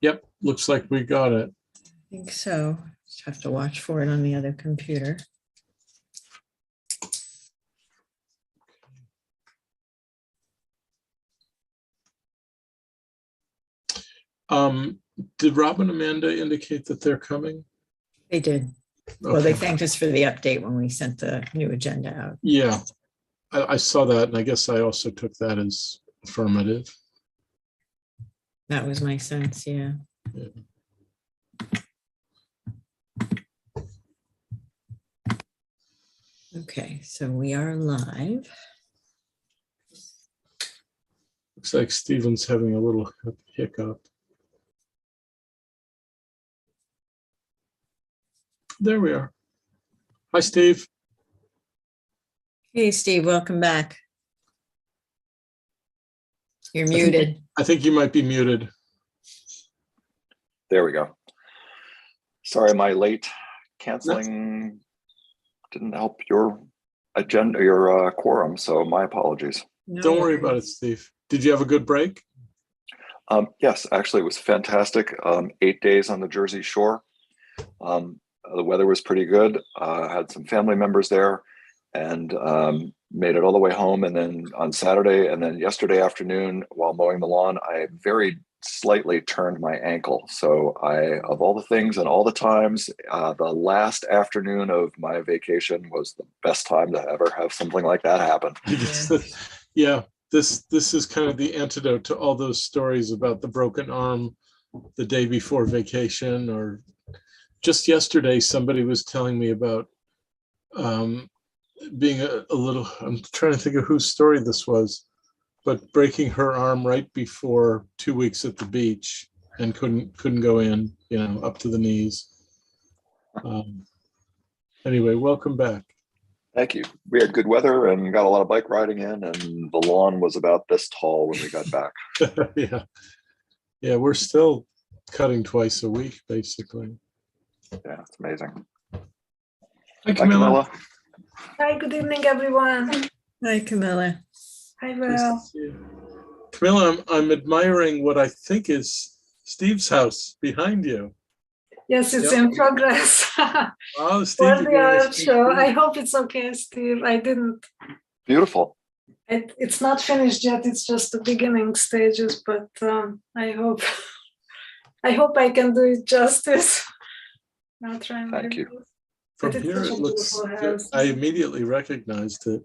Yep, looks like we got it. I think so. Just have to watch for it on the other computer. Did Rob and Amanda indicate that they're coming? They did. Well, they thanked us for the update when we sent the new agenda out. Yeah, I saw that, and I guess I also took that as affirmative. That was my sense, yeah. Okay, so we are live. Looks like Stephen's having a little hiccup. There we are. Hi, Steve. Hey, Steve, welcome back. You're muted. I think you might be muted. There we go. Sorry, my late canceling didn't help your agenda, your quorum, so my apologies. No Don't worry worries. about it, Steve. Did you have a good break? Yes, actually, it was fantastic. 8 days on the Jersey Shore. The weather was pretty good. Had some family members there, and made it all the way home. And then on Saturday, and then yesterday afternoon, while mowing the lawn, I very slightly turned my ankle. So of all the things and all the times, the last afternoon of my vacation was the best time to ever have something like that happen. Yeah, this is kind of the antidote to all those stories about the broken arm the day before vacation, or just yesterday, somebody was telling me about being a little, I'm trying to think of whose story this was, but breaking her arm right before 2 weeks at the beach and couldn't go in, up to the knees. Anyway, welcome back. Thank you. We had good weather and got a lot of bike riding in, and the lawn was about this tall when we got back. Yeah, we're still cutting twice a week, basically. Yeah, it's amazing. Hi, Camilla. Hi, good evening, everyone. Hi, Camilla. Hi, Nice to Val. see you. Camilla, I'm admiring what I think is Steve's house behind you. Yes, it's Yep. in progress. Oh, Steve, For you're the doing a art sneak show. peek. I hope it's okay, Steve. I didn't. Beautiful. It's not finished yet. It's just the beginning stages, but I hope. I hope I can do it justice. I'll try my Thank you. best. From But it's here, such it a looks, beautiful house. I immediately recognized it.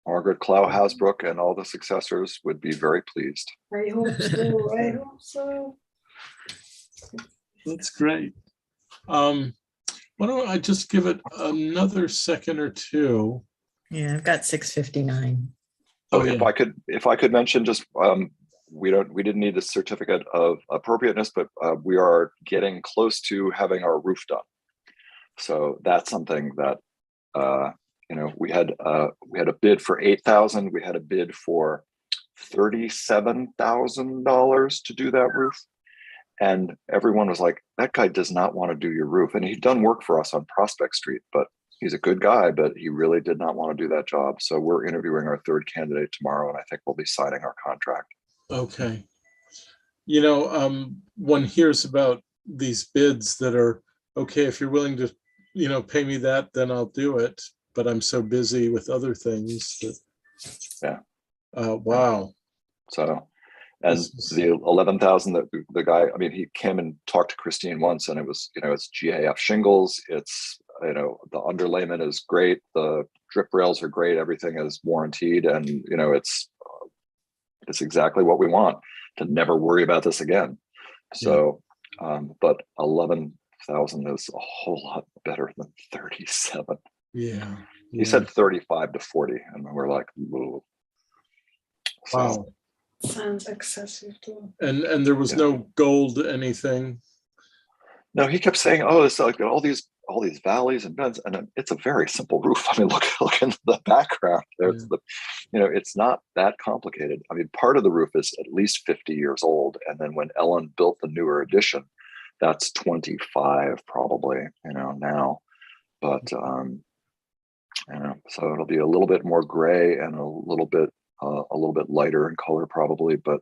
Margaret Clow Hasbrook and all the successors would be very pleased. I hope so. I hope so. That's great. Why don't I just give it another second or two? Yeah, I've got 6:59. Oh, If I could mention just we didn't need a certificate of appropriateness, but we are getting close to having our roof done. So that's something that we had a bid for $8,000. We had a bid for $37,000 to do that roof. And everyone was like, that guy does not want to do your roof. And he'd done work for us on Prospect Street, but he's a good guy, but he really did not want to do that job. So we're interviewing our third candidate tomorrow, and I think we'll be signing our contract. Okay. One hears about these bids that are, okay, if you're willing to, pay me that, then I'll do it. But I'm so busy with other things that, yeah. Wow. So, and the 11,000 that the guy, I mean, he came and talked to Christine once, and it was, it's GAF shingles. It's, the underlayment is great. The drip rails are great. Everything is warranted. And, it's exactly what we want, to never worry about this again. So, but 11,000 is a whole lot better than 37. Yeah. He said 35 to 40, and we're like, whoa. So, wow. Sounds excessive too. And there was no gold anything. No, he kept saying, "Oh, it's like all these valleys and bends," and it's a very simple roof. I mean, look into the background. There's it's not that complicated. I mean, part of the roof is at least 50 years old, and then when Ellen built the newer edition, that's 25 probably. Now, but so it'll be a little bit more gray and a little bit lighter in color probably, but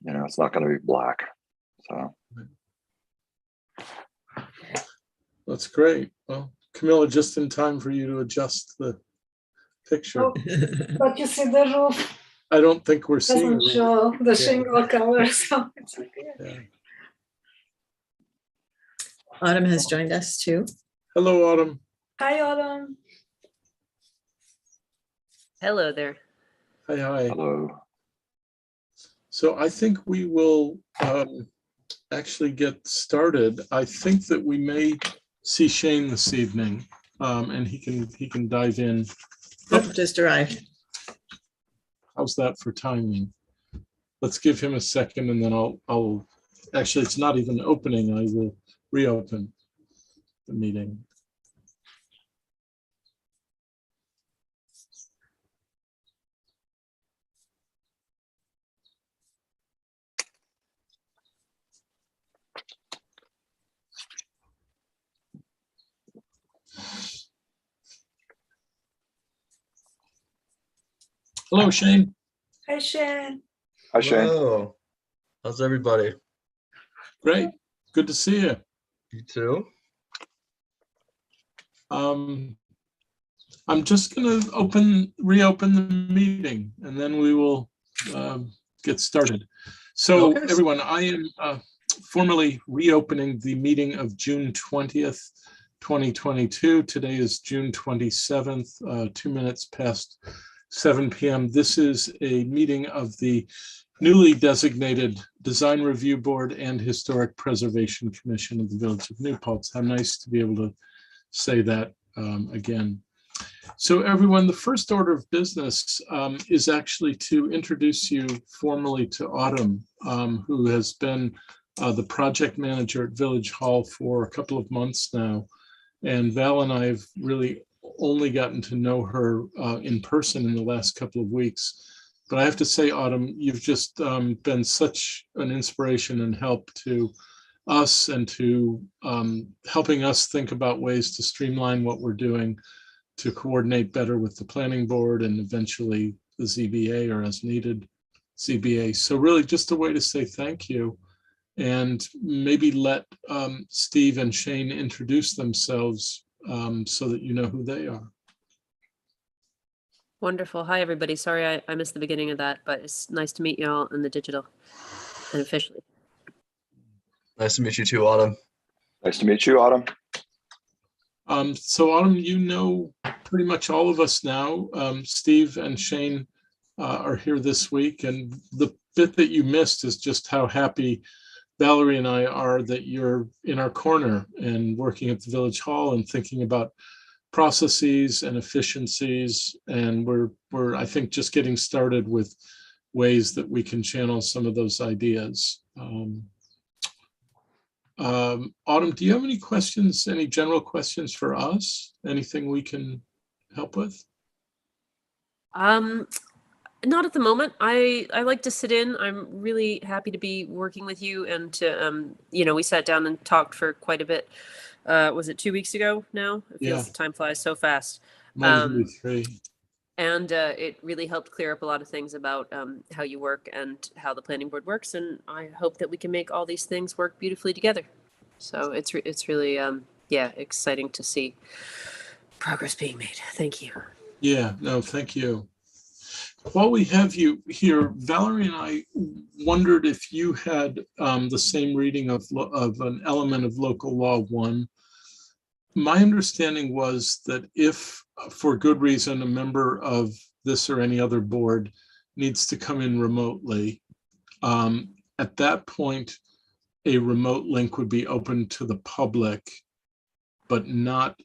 it's not going to be black. So That's great. Well, Camilla, just in time for you to adjust the picture. Oh, but you see the roof I don't think we're seeing. doesn't show the shingle color, so it's okay. Yeah. Autumn has joined us too. Hello, Autumn. Hi, Autumn. Hello there. Hi, hi. hello. So I think we will actually get started. I think that we may see Shane this evening, and he can dive in. Oh, just arrived. How's that for timing? Let's give him a second, and then I'll actually, it's not even opening. I will reopen the meeting. Hello, Shane. Hi, Shane. Hi, Shane. Hello. How's everybody? Great. Good to see you. You too? I'm just going to reopen the meeting, and then we will get started. So Okay. everyone, I am formally reopening the meeting of June 20th, 2022. Today is June 27th, 2 minutes past 7 p.m. This is a meeting of the newly designated Design Review Board and Historic Preservation Commission of the Village of New Paltz. How nice to be able to say that again. So everyone, the first order of business is actually to introduce you formally to Autumn, who has been the project manager at Village Hall for a couple of months now. And Val and I have really only gotten to know her in person in the last couple of weeks. But I have to say, Autumn, you've just been such an inspiration and help to us and to helping us think about ways to streamline what we're doing, to coordinate better with the planning board and eventually the ZBA, or as needed, ZBA. So really just a way to say thank you, and maybe let Steve and Shane introduce themselves so that you know who they are. Wonderful. Hi, everybody. Sorry I missed the beginning of that, but it's nice to meet you all in the digital and officially. Nice to meet you too, Autumn. Nice to meet you, Autumn. So Autumn, you know pretty much all of us now. Steve and Shane are here this week, and the bit that you missed is just how happy Valerie and I are that you're in our corner and working at the Village Hall and thinking about processes and efficiencies. And we're I think just getting started with ways that we can channel some of those ideas. Autumn, do you have any questions, any general questions for us? Anything we can help with? Not at the moment. I like to sit in. I'm really happy to be working with you and to, we sat down and talked for quite a bit. Was it 2 weeks ago now? It feels time flies so fast. Might be 3. And it really helped clear up a lot of things about how you work and how the planning board works. And I hope that we can make all these things work beautifully together. So it's really, exciting to see progress being made. Thank you. Yeah, no, thank you. While we have you here, Valerie and I wondered if you had the same reading of an element of Local Law 1. My understanding was that if, for good reason, a member of this or any other board needs to come in remotely, at that point, a remote link would be open to the public, but not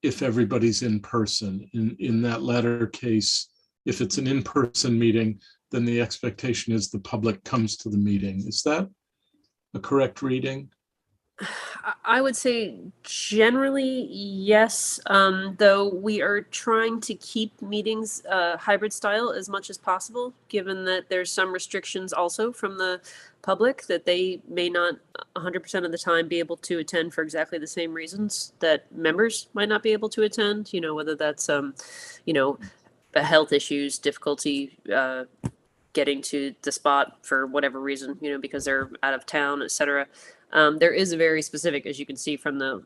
if everybody's in person. In that latter case, if it's an in-person meeting, then the expectation is the public comes to the meeting. Is that a correct reading? I would say generally yes, though we are trying to keep meetings hybrid style as much as possible, given that there's some restrictions also from the public that they may not 100% of the time be able to attend for exactly the same reasons that members might not be able to attend, whether that's, health issues, difficulty getting to the spot for whatever reason, you know, because they're out of town, etc. There is a very specific, as you can see from the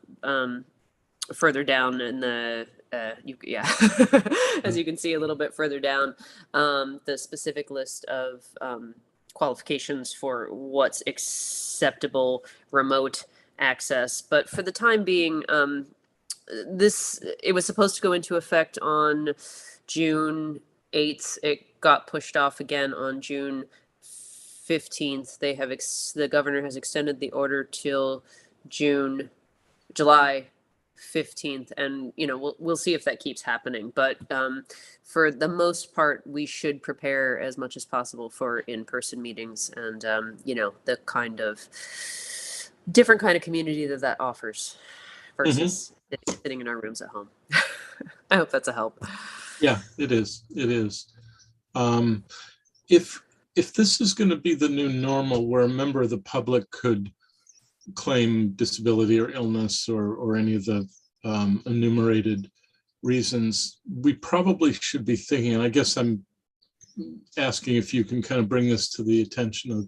further down in the as you can see a little bit further down, the specific list of qualifications for what's acceptable remote access. But for the time being, it was supposed to go into effect on June 8th. It got pushed off again on June 15th. They have the governor has extended the order till July 15th, and you know, we'll see if that keeps happening. But for the most part, we should prepare as much as possible for in-person meetings, and you know, the kind of different kind of community that offers versus sitting in our rooms at home. I hope that's a help. Yeah, it is. It is. If this is going to be the new normal, where a member of the public could claim disability or illness or any of the enumerated reasons, we probably should be thinking, and I guess I'm asking if you can kind of bring this to the attention of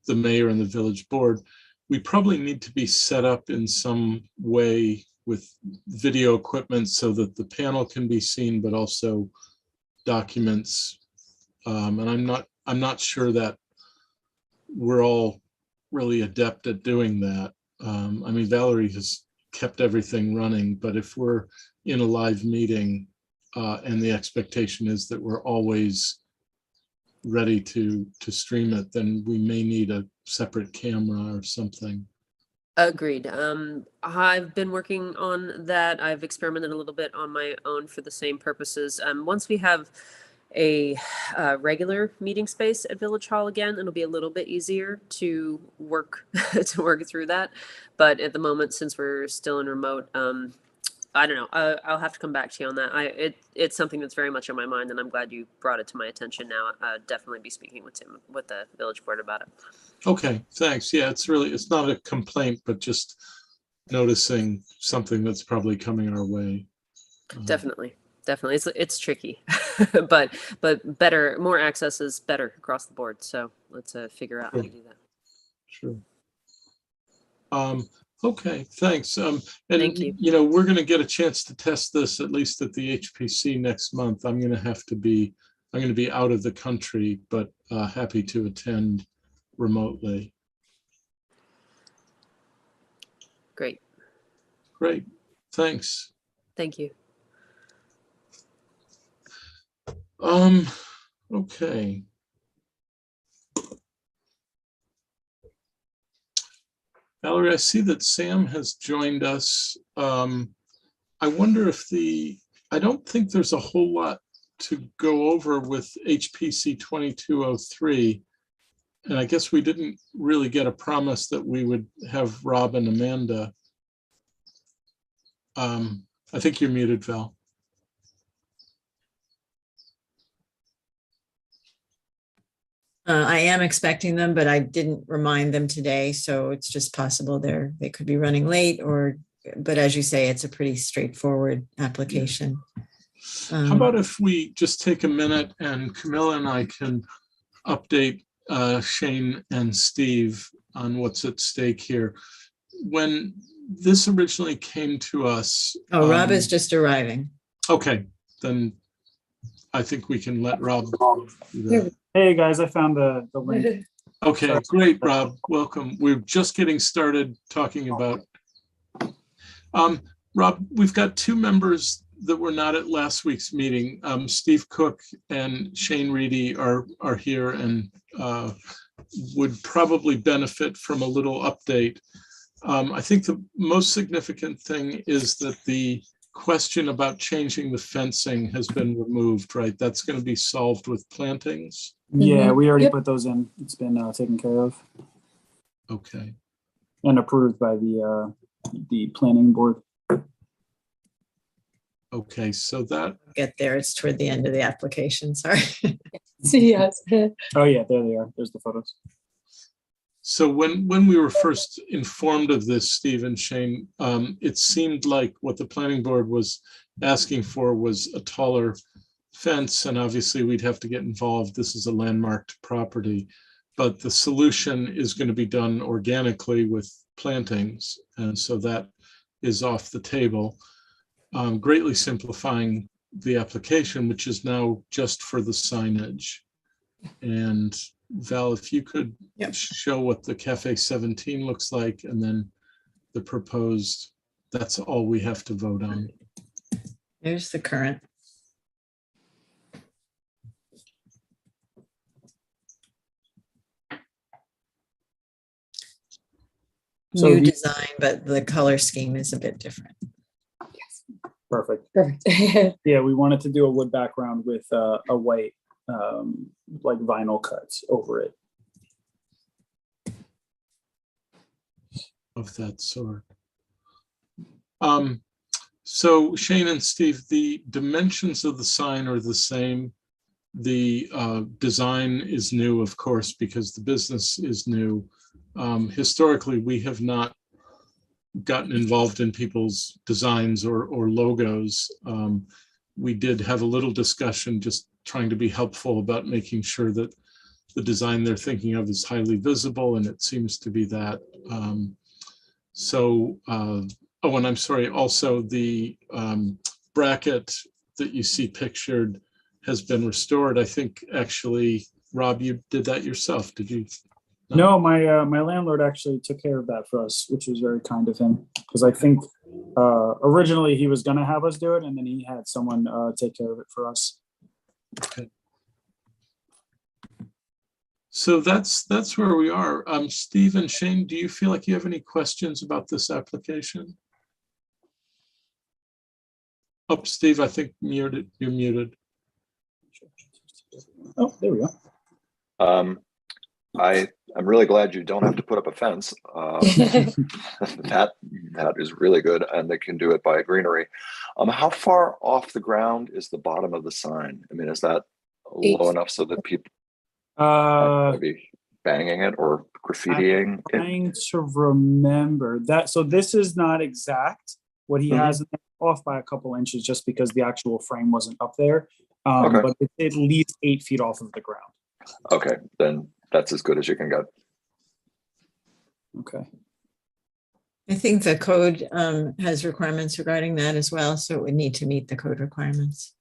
the mayor and the village board, we probably need to be set up in some way with video equipment so that the panel can be seen, but also documents. And I'm not sure that we're all really adept at doing that. I mean, Valerie has kept everything running, but if we're in a live meeting and the expectation is that we're always ready to stream it, then we may need a separate camera or something. Agreed. I've been working on that. I've experimented a little bit on my own for the same purposes. Once we have a regular meeting space at Village Hall again, it'll be a little bit easier to work through that. But at the moment, since we're still in remote, I don't know. I'll have to come back to you on that. It's something that's very much on my mind, and I'm glad you brought it to my attention now. I'll definitely be speaking with Tim, with the village board about it. Okay, thanks. Yeah, it's not a complaint, but just noticing something that's probably coming our way. Definitely. It's tricky, but better, more access is better across the board. So let's figure out how to do that. Sure. Okay, thanks. And Thank you. You know, we're going to get a chance to test this at least at the HPC next month. I'm going to be out of the country, but happy to attend remotely. Great. Thanks. Thank you. Okay. Valerie, I see that Sam has joined us. I wonder if I don't think there's a whole lot to go over with HPC 2203. And I guess we didn't really get a promise that we would have Rob and Amanda. I think you're muted, Val. I am expecting them, but I didn't remind them today, so it's just possible they could be running late, but as you say, it's a pretty straightforward application. How about if we just take a minute and Camilla and I can update Shane and Steve on what's at stake here. When this originally came to us. Rob is just arriving. Okay, then I think we can let Rob do that. Hey guys, I found the link. Okay, great, Rob. Welcome. We're just getting started talking about. Rob, we've got two members that were not at last week's meeting. Steve Cook and Shane Reedy are here and would probably benefit from a little update. I think the most significant thing is that the question about changing the fencing has been removed, right? That's going to be solved with plantings. Yeah, we already put those in. It's been taken care of. Okay. And approved by the planning board. Okay, so that. Get there. It's toward the end of the application. Sorry. Yes. Oh yeah, there they are. There's the photos. So when we were first informed of this, Steve and Shane, it seemed like what the planning board was asking for was a taller fence, and obviously we'd have to get involved. This is a landmarked property, but the solution is going to be done organically with plantings, and so that is off the table, greatly simplifying the application, which is now just for the signage. And Val, if you could show what the Cafe 17 looks like, and then the proposed, that's all we have to vote on. There's the current. So New the- design, but the color scheme is a bit different. Perfect. Perfect. Yeah, we wanted to do a wood background with a white, like vinyl cuts over it. Of that sort. So Shane and Steve, the dimensions of the sign are the same. The design is new, of course, because the business is new. Historically, we have not gotten involved in people's designs or logos. We did have a little discussion just trying to be helpful about making sure that the design they're thinking of is highly visible, and it seems to be that. Oh, and I'm sorry, also the bracket that you see pictured has been restored. I think actually, Rob, you did that yourself, did you? No, my landlord actually took care of that for us, which was very kind of him. Because I think originally he was gonna have us do it, and then he had someone take care of it for us. Okay. So that's where we are. Steve and Shane, do you feel like you have any questions about this application? Oh, Steve, I think you're muted. Oh, there we go. I'm really glad you don't have to put up a fence. That is really good, and they can do it by greenery. How far off the ground is the bottom of the sign? I mean, is that low enough so that people maybe banging it or graffitiing it? Trying to remember that. So this is not exact. What he has off by a couple inches, just because the actual frame wasn't up there. Okay. But it's at least 8 feet off of the ground. Okay, then that's as good as you can get. Okay. I think the code has requirements regarding that as well, so it would need to meet the code requirements.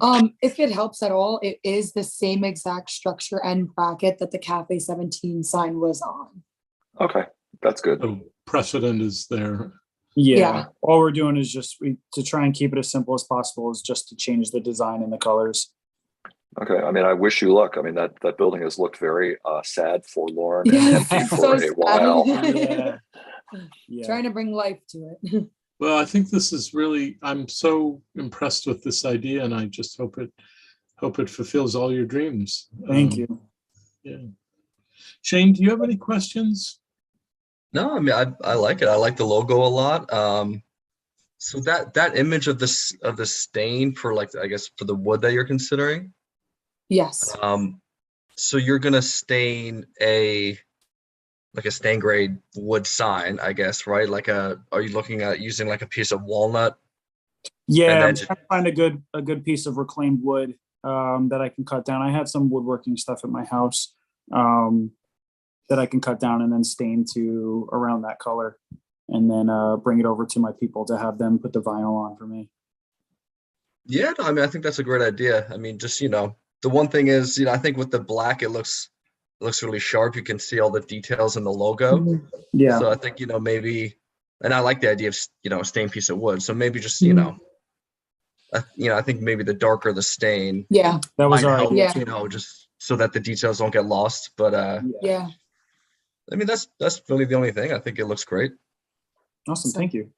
If it helps at all, it is the same exact structure and bracket that the Cafe 17 sign was on. Okay, that's good. So precedent is there. Yeah. All we're doing is just to try and keep it as simple as possible is just to change the design and the colors. Okay, I mean, I wish you luck. I mean, that building has looked very sad, forlorn, and Yes, empty so for a sad. while. Yeah. Trying to bring life to it. Well, I think this is really, I'm so impressed with this idea, and I just hope it fulfills all your dreams. Thank you. Yeah. Shane, do you have any questions? No, I mean, I like it. I like the logo a lot. So that image of the stain for, like, I guess for the wood that you're considering. Yes. So you're gonna stain a stain grade wood sign, I guess, right? Are you looking at using like a piece of walnut? Yeah, And I'm then trying to find a good piece of reclaimed wood that I can cut down. I had some woodworking stuff at my house that I can cut down and then stain to around that color, and then bring it over to my people to have them put the vinyl on for me. Yeah, no, I mean, I think that's a great idea. I mean, just, the one thing is, I think with the black, it looks really sharp. You can see all the details in the logo. Yeah. So I think, maybe, and I like the idea of, a stained piece of wood. So maybe just, I think maybe the darker the stain Yeah. That was might our help, idea. Yeah. just so that the details don't get lost. But Yeah. I mean, that's really the only thing. I think it looks great. Awesome. Thank you.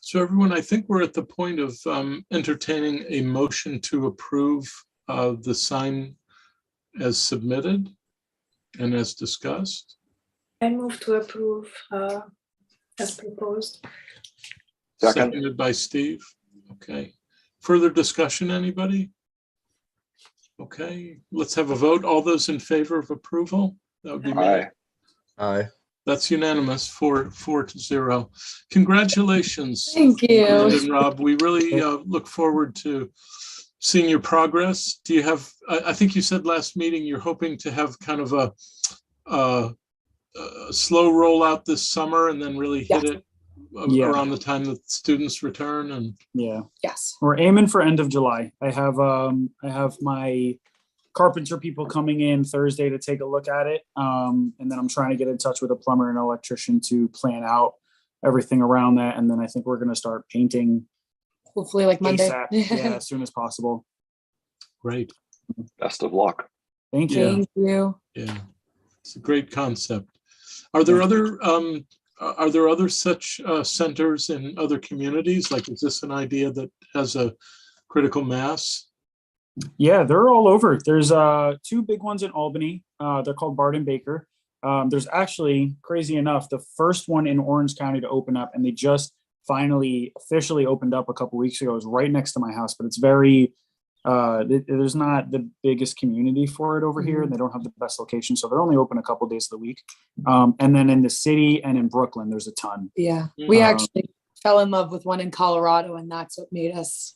So everyone, I think we're at the point of entertaining a motion to approve the sign as submitted and as discussed. I move to approve as proposed. Second. Seconded by Steve. Okay. Further discussion, anybody? Okay, let's have a vote. All those in favor of approval? That would be me. Aye. Aye. That's unanimous, 4-0. Congratulations. Thank you. And Rob, we really look forward to seeing your progress. Do you have, I think you said last meeting, you're hoping to have kind of a slow rollout this summer and then really hit it Yeah. around the time that students return. And Yeah, Yes. we're aiming for end of July. I have my carpenter people coming in Thursday to take a look at it. And then I'm trying to get in touch with a plumber and electrician to plan out everything around that. And then I think we're going to start painting Hopefully like Monday. ASAP. Yeah, as soon as possible. great. Best of luck. Thank you. Thank you. Yeah, it's a great concept. Are there other such centers in other communities? Like, is this an idea that has a critical mass? Yeah, they're all over. There's two big ones in Albany. They're called Bard and Baker. There's actually, crazy enough, the first one in Orange County to open up, and they just finally officially opened up a couple weeks ago. It was right next to my house, but it's very there's not the biggest community for it over here, and they don't have the best location, so they're only open a couple days of the week. And then in the city and in Brooklyn, there's a ton. Yeah. We Um, actually fell in love with one in Colorado, and that's what made us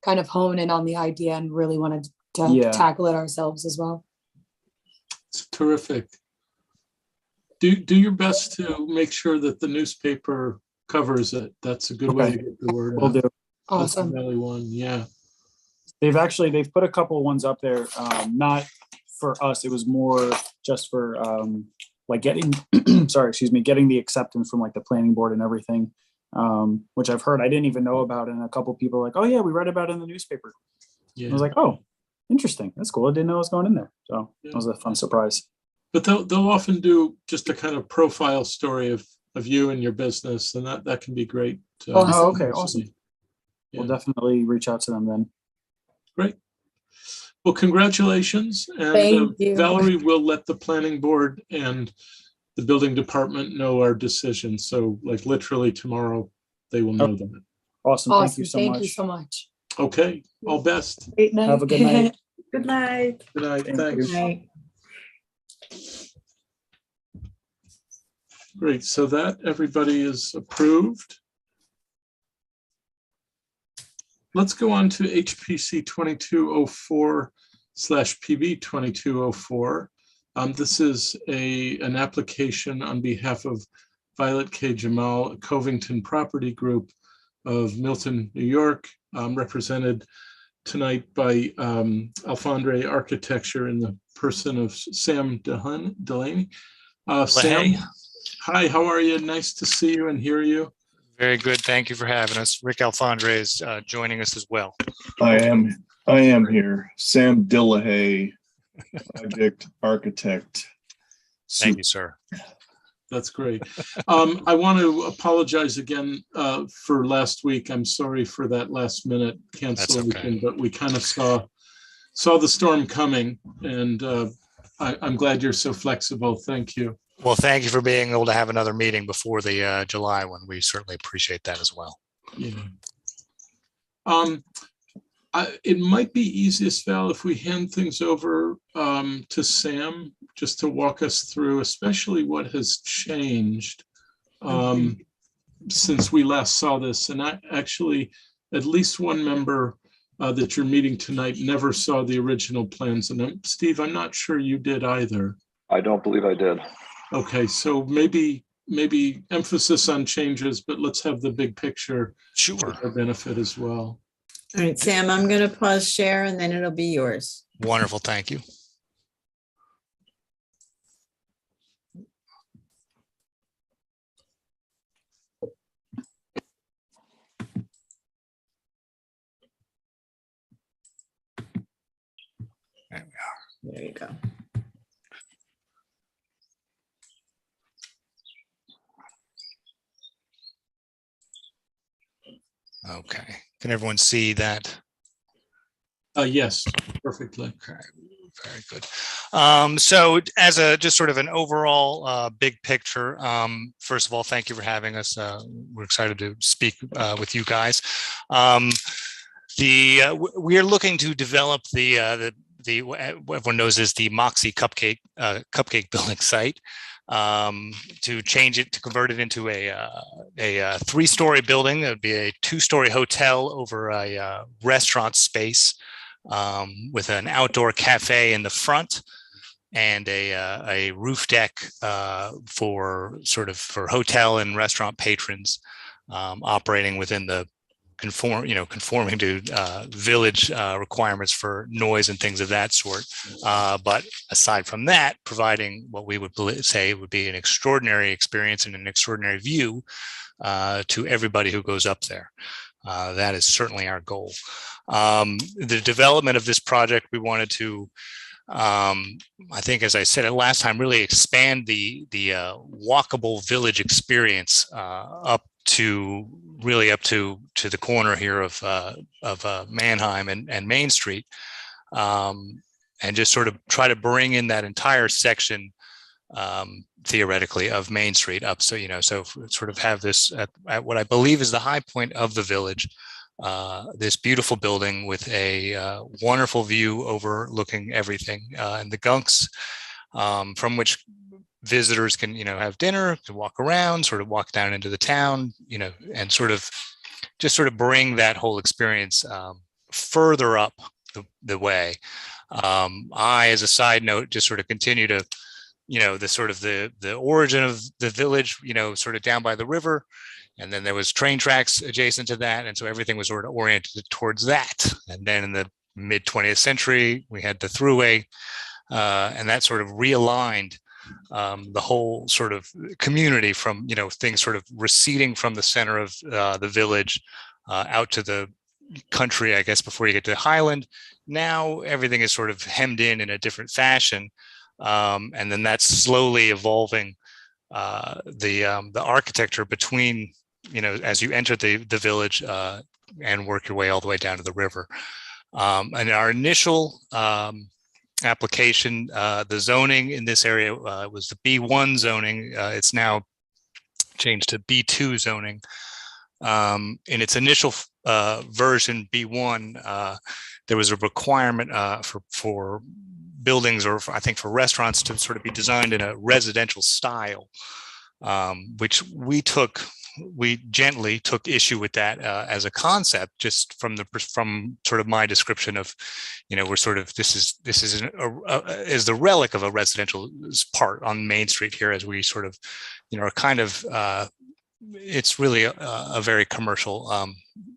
kind of hone in on the idea and really wanted to Yeah. tackle it ourselves as well. It's terrific. Do your best to make sure that the newspaper covers it. That's a good way to Okay. get the word We'll out. do. Hudson Awesome. Valley one, yeah. They've put a couple ones up there, not for us. It was more just for like getting, getting the acceptance from like the planning board and everything, which I've heard I didn't even know about. And a couple people were like, oh yeah, we read about it in the newspaper. Yeah. I was like, oh, interesting. That's cool. I didn't know it was going in there. So Yeah. it was a fun surprise. But they'll often do just a kind of profile story of you and your business, and that can be great. Awesome. Oh, okay, awesome. Yeah. We'll definitely reach out to them then. Great. Well, congratulations. And Thank you. Valerie will let the planning board and the building department know our decision. So like literally tomorrow, they will know that. Awesome. Awesome. Thank you so Thank much. you so much. Okay, all best. Great night. Have a good night. Good night. Good night, Thank thanks. you. Right. Great, so that everybody is approved. Let's go on to HPC 2204/PB 2204. This is an application on behalf of Violet K. Jamal, Covington Property Group of Milton, New York, represented tonight by Alfondre Architecture in the person of Sam Delaney. Sam, hi, how are you? Nice to see you and hear you. Very good. Thank you for having us. Rick Alfondre is joining us as well. I am here. Sam Dillahay, project architect. Thank you, sir. That's great. I want to apologize again for last week. I'm sorry for that last minute cancellation, okay. but we kind of saw the storm coming, and I'm glad you're so flexible. Thank you. Well, thank you for being able to have another meeting before the July one. We certainly appreciate that as well. Yeah. It might be easiest, Val, if we hand things over to Sam, just to walk us through, especially what has changed since we last saw this. And actually, at least one member that you're meeting tonight never saw the original plans. And Steve, I'm not sure you did either. I don't believe I did. Okay, so maybe emphasis on changes, but let's have the big picture Sure. for our benefit as well. All right, Sam, I'm going to pause share and then it'll be yours. Wonderful. Thank you. There we are. There you go. Okay. Can everyone see that? Yes, perfectly. Okay, very good. So as a just sort of an overall big picture, first of all, thank you for having us. We're excited to speak with you guys. We are looking to develop the what everyone knows is the Moxie cupcake building site. to change it, to convert it into a 3-story building. It would be a 2-story hotel over a restaurant space with an outdoor cafe in the front and a roof deck for hotel and restaurant patrons operating within the conforming to village requirements for noise and things of that sort. But aside from that, providing what we would say would be an extraordinary experience and an extraordinary view to everybody who goes up there. That is certainly our goal. The development of this project, we wanted to, I think, as I said it last time, really expand the walkable village experience up to the corner here of Mannheim and Main Street, and just sort of try to bring in that entire section theoretically of Main Street up. So sort of have this at what I believe is the high point of the village. This beautiful building with a wonderful view overlooking everything and the gunks, from which visitors can, have dinner, to walk around, sort of walk down into the town, and sort of bring that whole experience further up the way. I, as a side note, just sort of continue to, the origin of the village, sort of down by the river. And then there was train tracks adjacent to that. And so everything was sort of oriented towards that. And then in the mid 20th century, we had the Thruway, and that sort of realigned the whole sort of community from, things sort of receding from the center of the village out to the country, I guess, before you get to Highland. Now everything is sort of hemmed in a different fashion. And then that's slowly evolving the architecture between, as you enter the village and work your way all the way down to the river. And our initial application, the zoning in this area was the B1 zoning. It's now changed to B2 zoning. In its initial version, B1, there was a requirement for buildings, or I think for restaurants, to sort of be designed in a residential style, which we gently took issue with that as a concept, just from sort of my description of, we're sort of, this is the relic of a residential part on Main Street here, as we sort of, are kind of, it's really a very commercial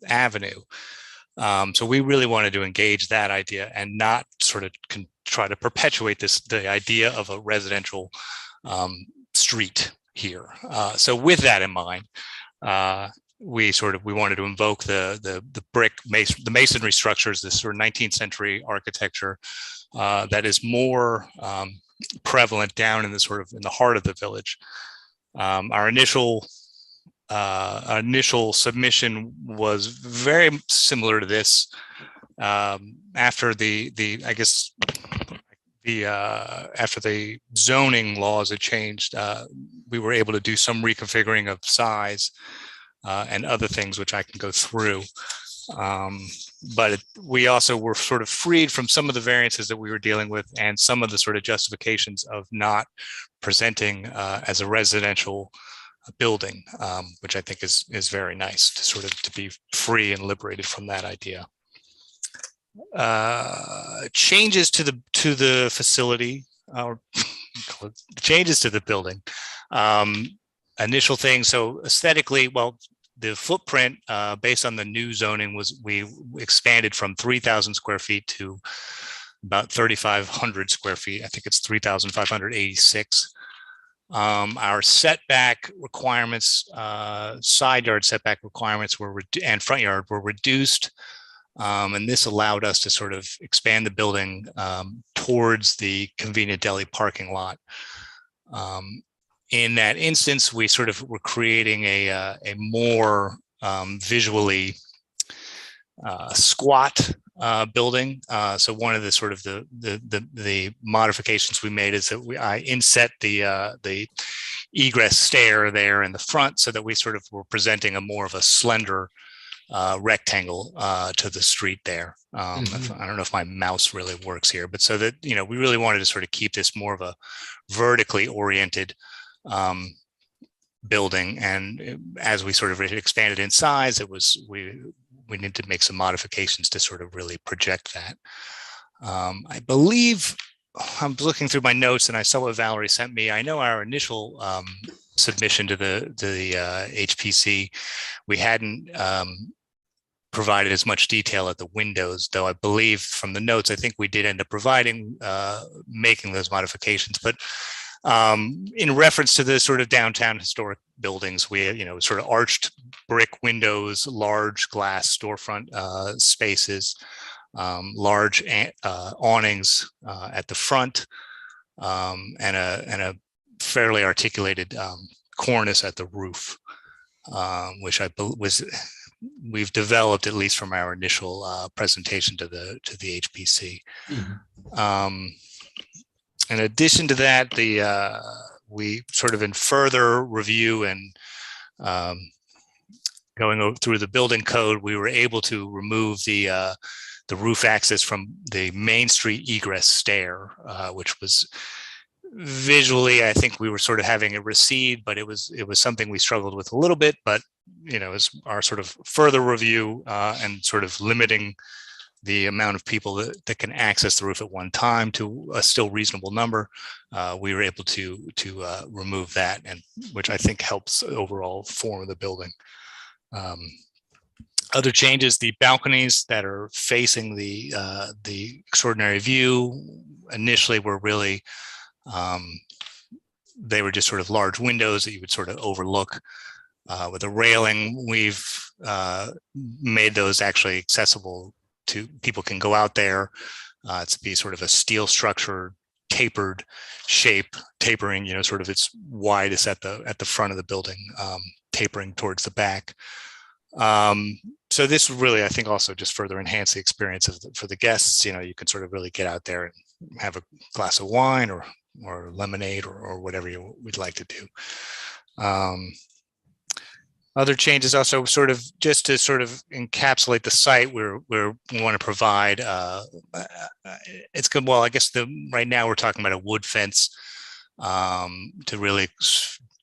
avenue. So we really wanted to engage that idea and not sort of try to perpetuate the idea of a residential street here. So with that in mind, we wanted to invoke the masonry structures, this sort of 19th century architecture that is more prevalent down in the heart of the village. Our initial submission was very similar to this. After after the zoning laws had changed, we were able to do some reconfiguring of size and other things, which I can go through. But we also were sort of freed from some of the variances that we were dealing with, and some of the sort of justifications of not presenting as a residential building, which I think is very nice to be free and liberated from that idea. Changes to the facility, or changes to the building. Initial thing, so aesthetically, well, the footprint based on the new zoning we expanded from 3,000 square feet to about 3,500 square feet. I think it's 3,586. Our setback requirements, side yard setback requirements and front yard were reduced. And this allowed us to sort of expand the building towards the convenient deli parking lot. In that instance, we sort of were creating a more visually squat building. So one of the sort of the modifications we made is that I inset the egress stair there in the front, so that we sort of were presenting a more of a slender rectangle to the street there. I don't know if my mouse really works here, but so that, we really wanted to sort of keep this more of a vertically oriented building, and as we sort of expanded in size, we needed to make some modifications to sort of really project that. I believe I'm looking through my notes and I saw what Valerie sent me. I know our initial submission to the HPC, we hadn't provided as much detail at the windows, though I believe from the notes, I think we did end up providing, making those modifications. But in reference to the sort of downtown historic buildings, we, sort of arched brick windows, large glass storefront spaces, large awnings at the front, and a fairly articulated cornice at the roof, which we've developed, at least from our initial presentation to the HPC. Mm-hmm. In addition to that, we sort of in further review and going through the building code, we were able to remove the roof access from the Main Street egress stair, which was visually, I think we were sort of having it recede, but it was something we struggled with a little bit. But as our sort of further review and sort of limiting the amount of people that can access the roof at one time to a still reasonable number, we were able to remove that, and which I think helps overall form of the building. Other changes, the balconies that are facing the extraordinary view initially were really, they were just sort of large windows that you would sort of overlook. With a railing, we've made those actually accessible to people can go out there. To be sort of a steel structure, tapered shape, tapering, sort of its widest at the front of the building, tapering towards the back. So this really, I think, also just further enhance the experience for the guests. You can sort of really get out there and have a glass of wine or lemonade or whatever you would like to do. Other changes also sort of just to sort of encapsulate the site we want to provide. It's good. Well, I guess right now we're talking about a wood fence to really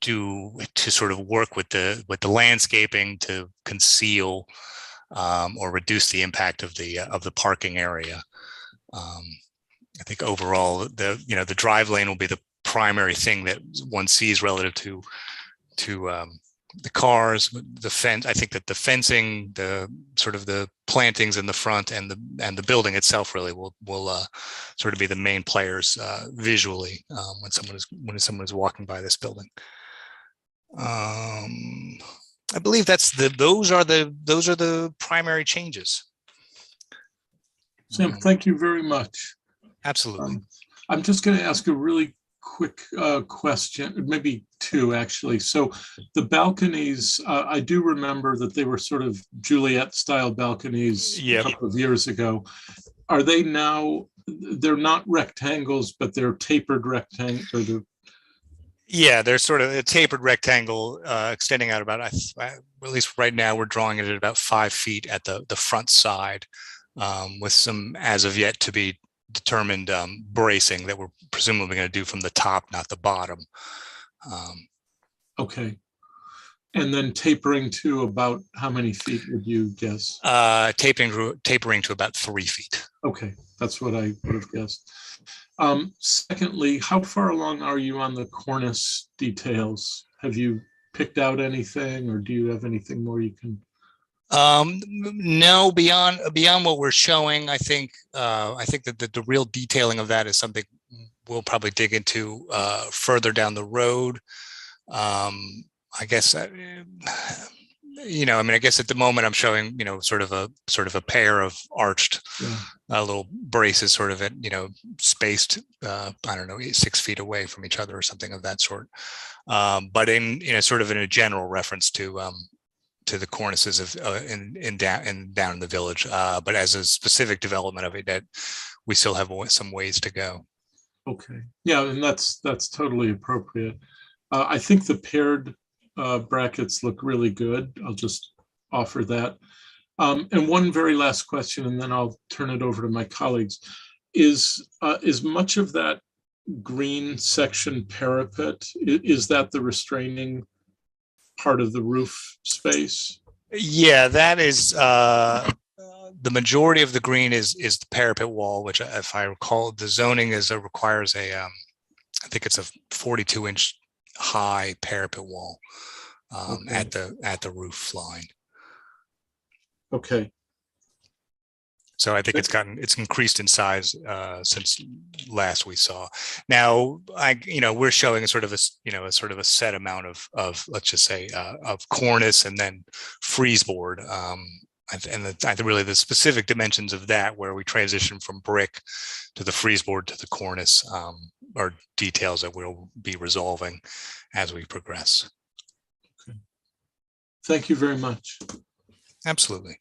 sort of work with the landscaping to conceal or reduce the impact of the parking area. I think overall the drive lane will be the primary thing that one sees relative to the cars, the fence. I think that the fencing, the sort of the plantings in the front and the building itself really will sort of be the main players visually when someone is walking by this building. I believe those are the primary changes. Sam, thank you very much. Absolutely. I'm just going to ask a really quick question, maybe two actually. So the balconies, I do remember that they were sort of Juliet style balconies a couple of years ago. Are they now, they're not rectangles, but they're tapered rectangles? Yeah, they're sort of a tapered rectangle extending out about, at least right now, we're drawing it at about 5 feet at the front side, with some as of yet to be determined bracing that we're presumably going to do from the top, not the bottom. Okay. And then tapering to about how many feet would you guess? Tapering to about 3 feet. Okay, that's what I would have guessed. Secondly, how far along are you on the cornice details? Have you picked out anything, or do you have anything more you can? No, beyond what we're showing, I think that the real detailing of that is something we'll probably dig into further down the road. I guess I guess at the moment I'm showing, sort of a pair of arched little braces, sort of at, spaced, I don't know, 6 feet away from each other or something of that sort. But in, sort of in a general reference to the cornices of down in the village. But as a specific development of it, that we still have some ways to go. Okay. Yeah, and that's totally appropriate. I think the paired brackets look really good. I'll just offer that. And one very last question, and then I'll turn it over to my colleagues. Is much of that green section parapet, is that the restraining part of the roof space? Yeah, that is the majority of the green is the parapet wall, which, if I recall, the zoning requires a I think it's a 42-inch high parapet wall Okay. at the roof line. Okay. So I think it's increased in size since last we saw. Now, we're showing a sort of a set amount of let's just say of cornice and then frieze board. Really the specific dimensions of that, where we transition from brick to the frieze board to the cornice, are details that we'll be resolving as we progress. Okay. Thank you very much. Absolutely.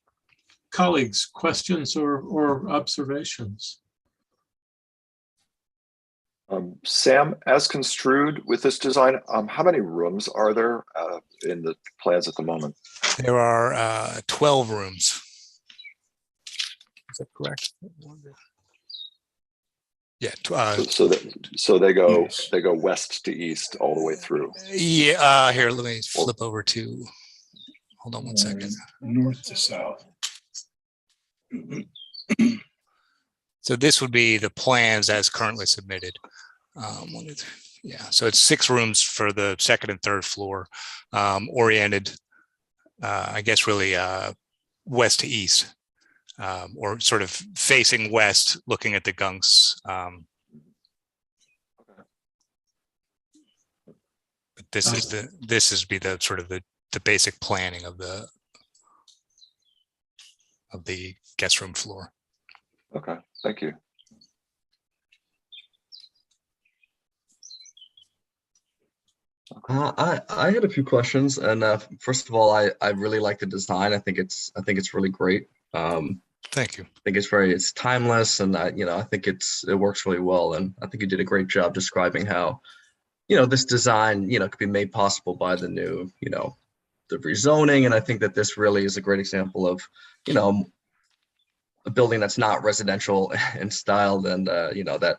Colleagues, questions or observations? Sam, as construed with this design, how many rooms are there in the plans at the moment? There are 12 rooms. Is that correct? Yeah. So they go west to east all the way through. Yeah. Here, let me flip over to. Hold on one second. North to south. So this would be the plans as currently submitted. Yeah, so it's 6 rooms for the second and third floor, oriented, I guess, really west to east, or sort of facing west, looking at the gunks. But this is the sort of the basic planning of the guest room floor. Okay, thank you. I had a few questions, and first of all, I really like the design. I think it's really great. Thank you. I think it's timeless, and I think it works really well. And I think you did a great job describing how, this design, could be made possible by the new, the rezoning. And I think that this really is a great example of, a building that's not residential in style, and that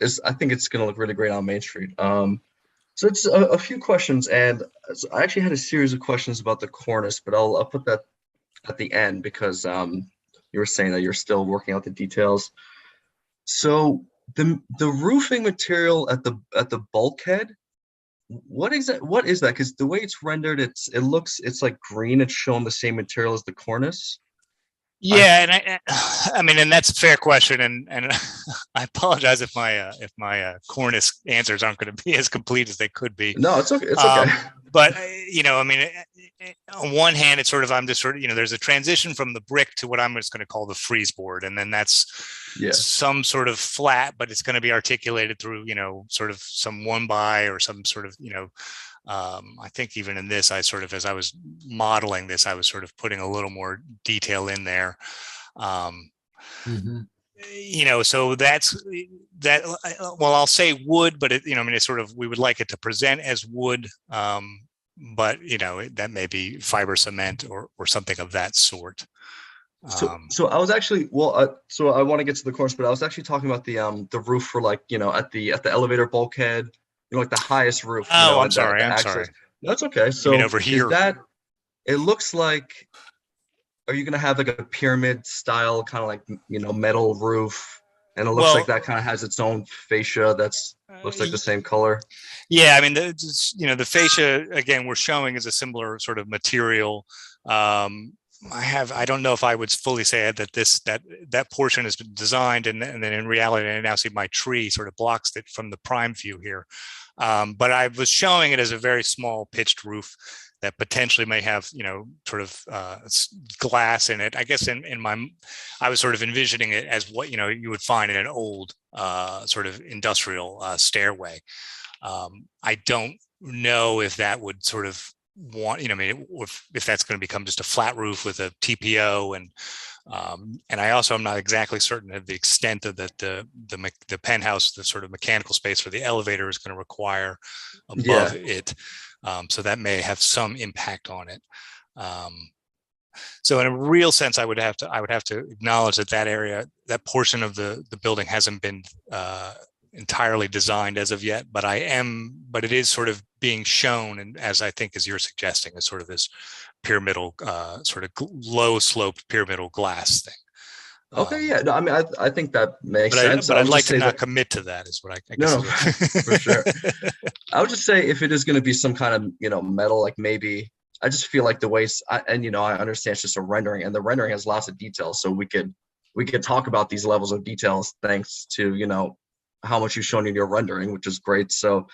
is, I think it's going to look really great on Main Street. So it's a few questions, and I actually had a series of questions about the cornice, but I'll put that at the end, because you were saying that you're still working out the details. So the roofing material at the bulkhead, what is that? Because the way it's rendered, it's like green. It's showing the same material as the cornice. Yeah, and I mean, and that's a fair question, and I apologize if my cornice answers aren't going to be as complete as they could be. No, it's okay. It's okay. But I mean, on one hand, it's sort of, I'm just sort of, there's a transition from the brick to what I'm just going to call the frieze board, and then that's some sort of flat, but it's going to be articulated through sort of some 1x or some sort of I think even in this, I sort of, as I was modeling this, I was sort of putting a little more detail in there. So that's that. Well, I'll say wood, but I mean, it's sort of, we would like it to present as wood, but that may be fiber cement or something of that sort. So I was actually, so I want to get to the course, but I was actually talking about the roof for, like, at the elevator bulkhead, like the highest roof. Oh, I'm sorry. I'm sorry. That's okay. So over here, it looks like, are you going to have like a pyramid style kind of like, metal roof? And it looks like that kind of has its own fascia looks like the same color. Yeah, I mean, the fascia, again, we're showing is a similar sort of material. I don't know if I would fully say that that portion has been designed, and then in reality, I now see my tree sort of blocks it from the prime view here. But I was showing it as a very small pitched roof that potentially may have, sort of glass in it. I guess I was sort of envisioning it as what, you would find in an old sort of industrial stairway. I don't know if that would sort of I mean, if that's going to become just a flat roof with a TPO, and I also am not exactly certain of the extent of the penthouse, the sort of mechanical space for the elevator is going to require above it. So that may have some impact on it. So in a real sense, I would have to acknowledge that area, that portion of the building hasn't been entirely designed as of yet, but it is sort of being shown, and as I think as you're suggesting, as sort of this pyramidal, sort of low sloped pyramidal glass thing. Okay, yeah. No, I mean, I think that makes sense. But I I'd would like just to say not that commit to that is what I guess. no, for sure. I would just say if it is going to be some kind of, you know, metal, like maybe I just feel like the way, and you know, I understand it's just a rendering, and the rendering has lots of details, so we could talk about these levels of details thanks to, you know, how much you've shown in your rendering, which is great. So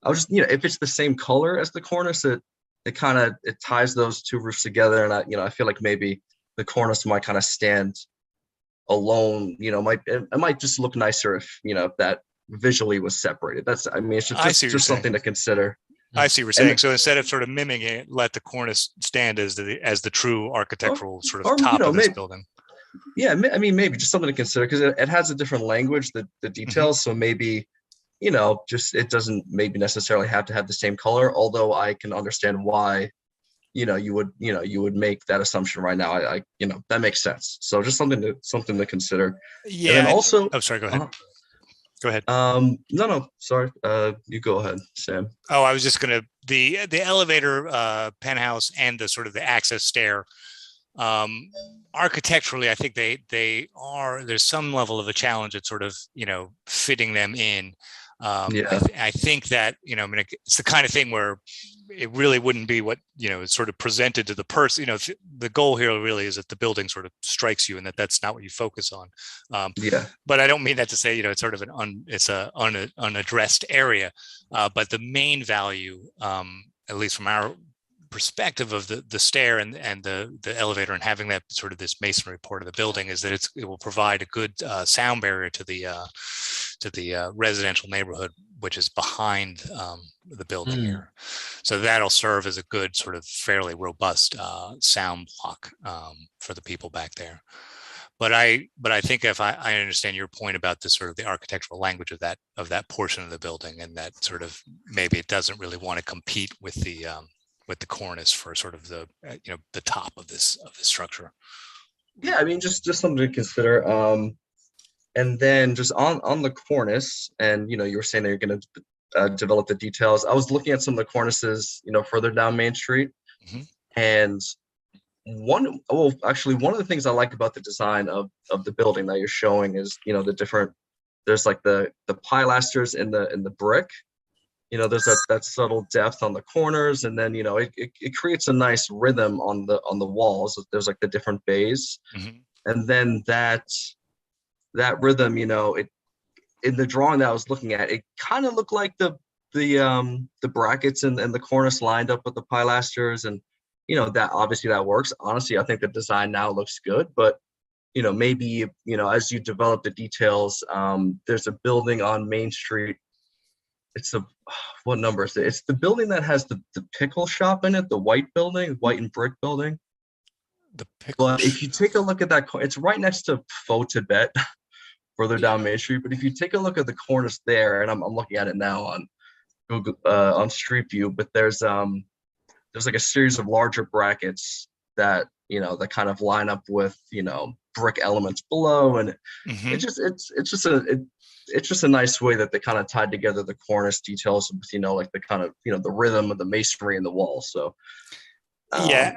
I was just, you know, if it's the same color as the cornice, it kind of it ties those two roofs together, and I feel like maybe the cornice might kind of stand alone. You know, it might just look nicer if, you know, if that visually was separated. That's, I mean, it's just something to consider. I see what you're saying. So instead of sort of mimicking it, let the cornice stand as the true architectural sort of top of this building. Yeah, I mean, maybe just something to consider, because it has a different language, the details. So maybe, you know, just it doesn't maybe necessarily have to have the same color. Although I can understand why, you know, you would make that assumption right now. I you know, that makes sense. So just something to consider. Yeah. And then also, oh, sorry. Go ahead. Go ahead. No, sorry. You go ahead, Sam. Oh, I was just gonna the elevator, penthouse, and the sort of the access stair. Architecturally, I think there's some level of a challenge at sort of, you know, fitting them in. I think that, you know, I mean, it's the kind of thing where it really wouldn't be what, you know, is sort of presented to the person. You know, the goal here really is that the building sort of strikes you, and that's not what you focus on. But I don't mean that to say, you know, it's sort of an unaddressed area. But the main value, at least from our perspective of the stair and the elevator, and having that sort of this masonry part of the building, is that it will provide a good sound barrier to the residential neighborhood, which is behind the building here. So that'll serve as a good sort of fairly robust sound block for the people back there. But I think if I understand your point about the sort of the architectural language of that portion of the building, and that sort of maybe it doesn't really want to compete with the cornice for sort of the you know, the top of this structure. Yeah, I mean, just something to consider. And then just on the cornice, and you know, you were saying that you're going to develop the details. I was looking at some of the cornices, you know, further down Main Street, and one of the things I like about the design of the building that you're showing is, you know, there's like the pilasters in the brick. You know, there's that subtle depth on the corners, and then, you know, it creates a nice rhythm on the walls. There's like the different bays, and then that rhythm, you know, in the drawing that I was looking at, it kind of looked like the brackets and the cornice lined up with the pilasters, and you know, that obviously that works. Honestly, I think the design now looks good, but you know, maybe, you know, as you develop the details, there's a building on Main Street. What number is it? It's the building that has the pickle shop in it, the white and brick building. The pickle. But if you take a look at that, it's right next to Faux Tibet, further down Main Street. But if you take a look at the cornice there, and I'm looking at it now on Google, on Street View, but there's like a series of larger brackets that, you know, that kind of line up with, you know, brick elements below, and it's just a nice way that they kind of tied together the cornice details with, you know, like the kind of, you know, the rhythm of the masonry in the wall. So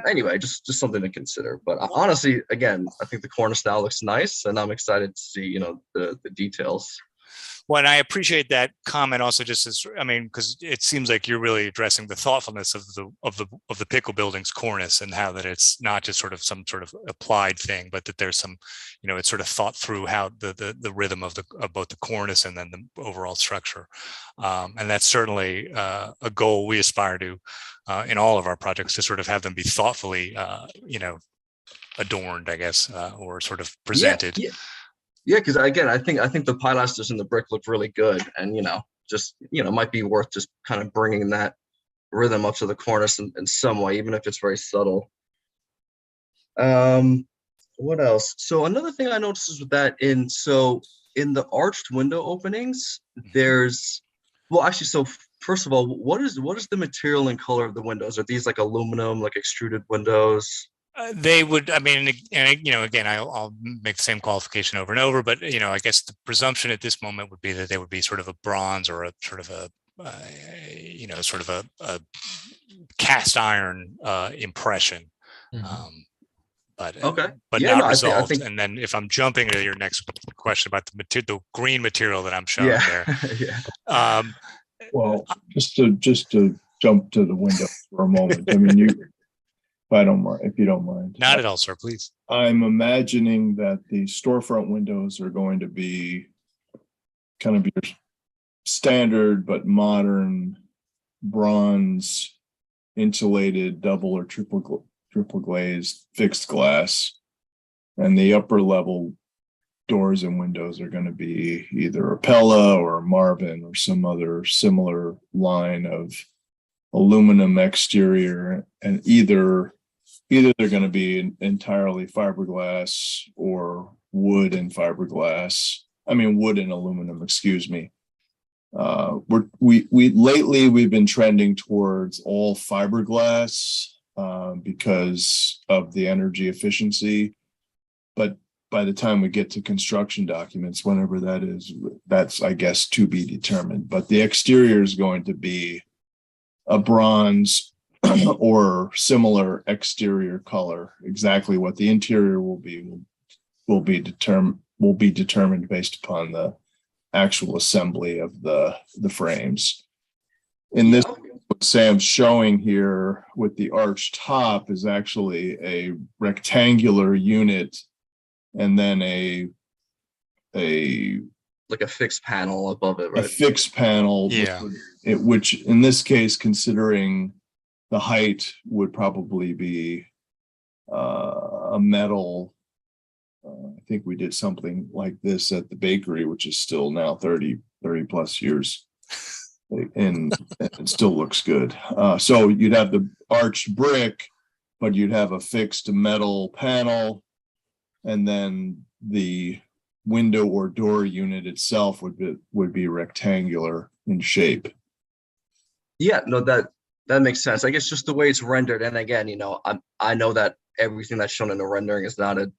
anyway, just something to consider. But honestly, again, I think the cornice now looks nice, and I'm excited to see, you know, the details. Well, and I appreciate that comment also, just as, I mean, because it seems like you're really addressing the thoughtfulness of the pickle building's cornice, and how that it's not just sort of some sort of applied thing, but that there's some, you know, it's sort of thought through how the rhythm of both the cornice and then the overall structure. And that's certainly a goal we aspire to in all of our projects, to sort of have them be thoughtfully, you know, adorned, I guess, or sort of presented. Yeah, because again, I think the pilasters and the brick look really good, and you know, just, you know, might be worth just kind of bringing that rhythm up to the cornice in some way, even if it's very subtle. What else? So another thing I noticed is with that, in the arched window openings, there's, well, actually, so first of all, what is the material and color of the windows? Are these like aluminum, like extruded windows? They would, I mean, and again, I'll make the same qualification over and over, but I guess the presumption at this moment would be that they would be sort of a bronze or a sort of a, sort of a cast iron impression. But Okay. but Yeah, not no, I resolved. think And then if I'm jumping to your next question about the green material that I'm showing there, yeah. Well, just to jump to the window for a moment. I mean, if you don't mind. Not at all, sir, please. I'm imagining that the storefront windows are going to be kind of your standard but modern bronze insulated double or triple glazed fixed glass, and the upper level doors and windows are going to be either a Pella or a Marvin or some other similar line of aluminum exterior, and either they're going to be entirely fiberglass or wood and aluminum, excuse me. We've been trending towards all fiberglass because of the energy efficiency, but by the time we get to construction documents, whenever that is, that's, I guess, to be determined. But the exterior is going to be a bronze or similar exterior color. Exactly what the interior will be determined based upon the actual assembly of the frames. In this, what Sam's showing here with the arched top is actually a rectangular unit, and then a like a fixed panel above it, right? A fixed panel, Yeah. which in this case, considering the height, would probably be a metal. I think we did something like this at the bakery, which is still now 30 plus years, and it still looks good. So you'd have the arched brick, but you'd have a fixed metal panel, and then the window or door unit itself would be rectangular in shape. Yeah, no, that makes sense. I guess just the way it's rendered, and again, I know that everything that's shown in the rendering is not a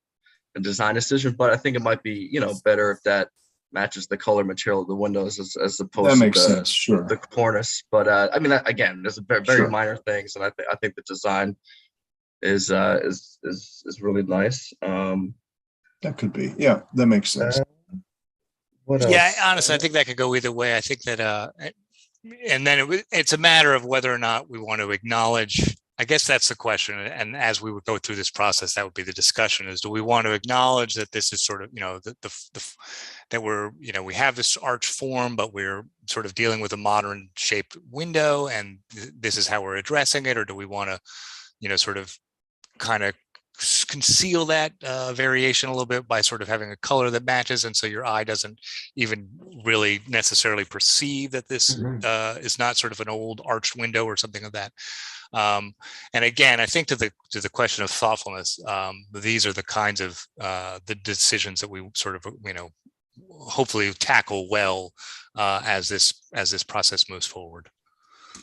design decision, but I think it might be better if that matches the color material of the windows as opposed That makes to sense, sure. the cornice. But I mean, again, there's very Sure. minor things, and I think the design is really nice. That could be, yeah, that makes sense. What else? Yeah, honestly, I think that could go either way. I think that, and then it's a matter of whether or not we want to acknowledge. I guess that's the question. And as we would go through this process, that would be the discussion: is do we want to acknowledge that this is sort of, that we're, we have this arch form, but we're sort of dealing with a modern shaped window, and this is how we're addressing it, or do we want to, sort of kind of conceal that variation a little bit by sort of having a color that matches, and so your eye doesn't even really necessarily perceive that this is not sort of an old arched window or something of that. And again, I think to the question of thoughtfulness, these are the kinds of the decisions that we sort of hopefully tackle well as this process moves forward.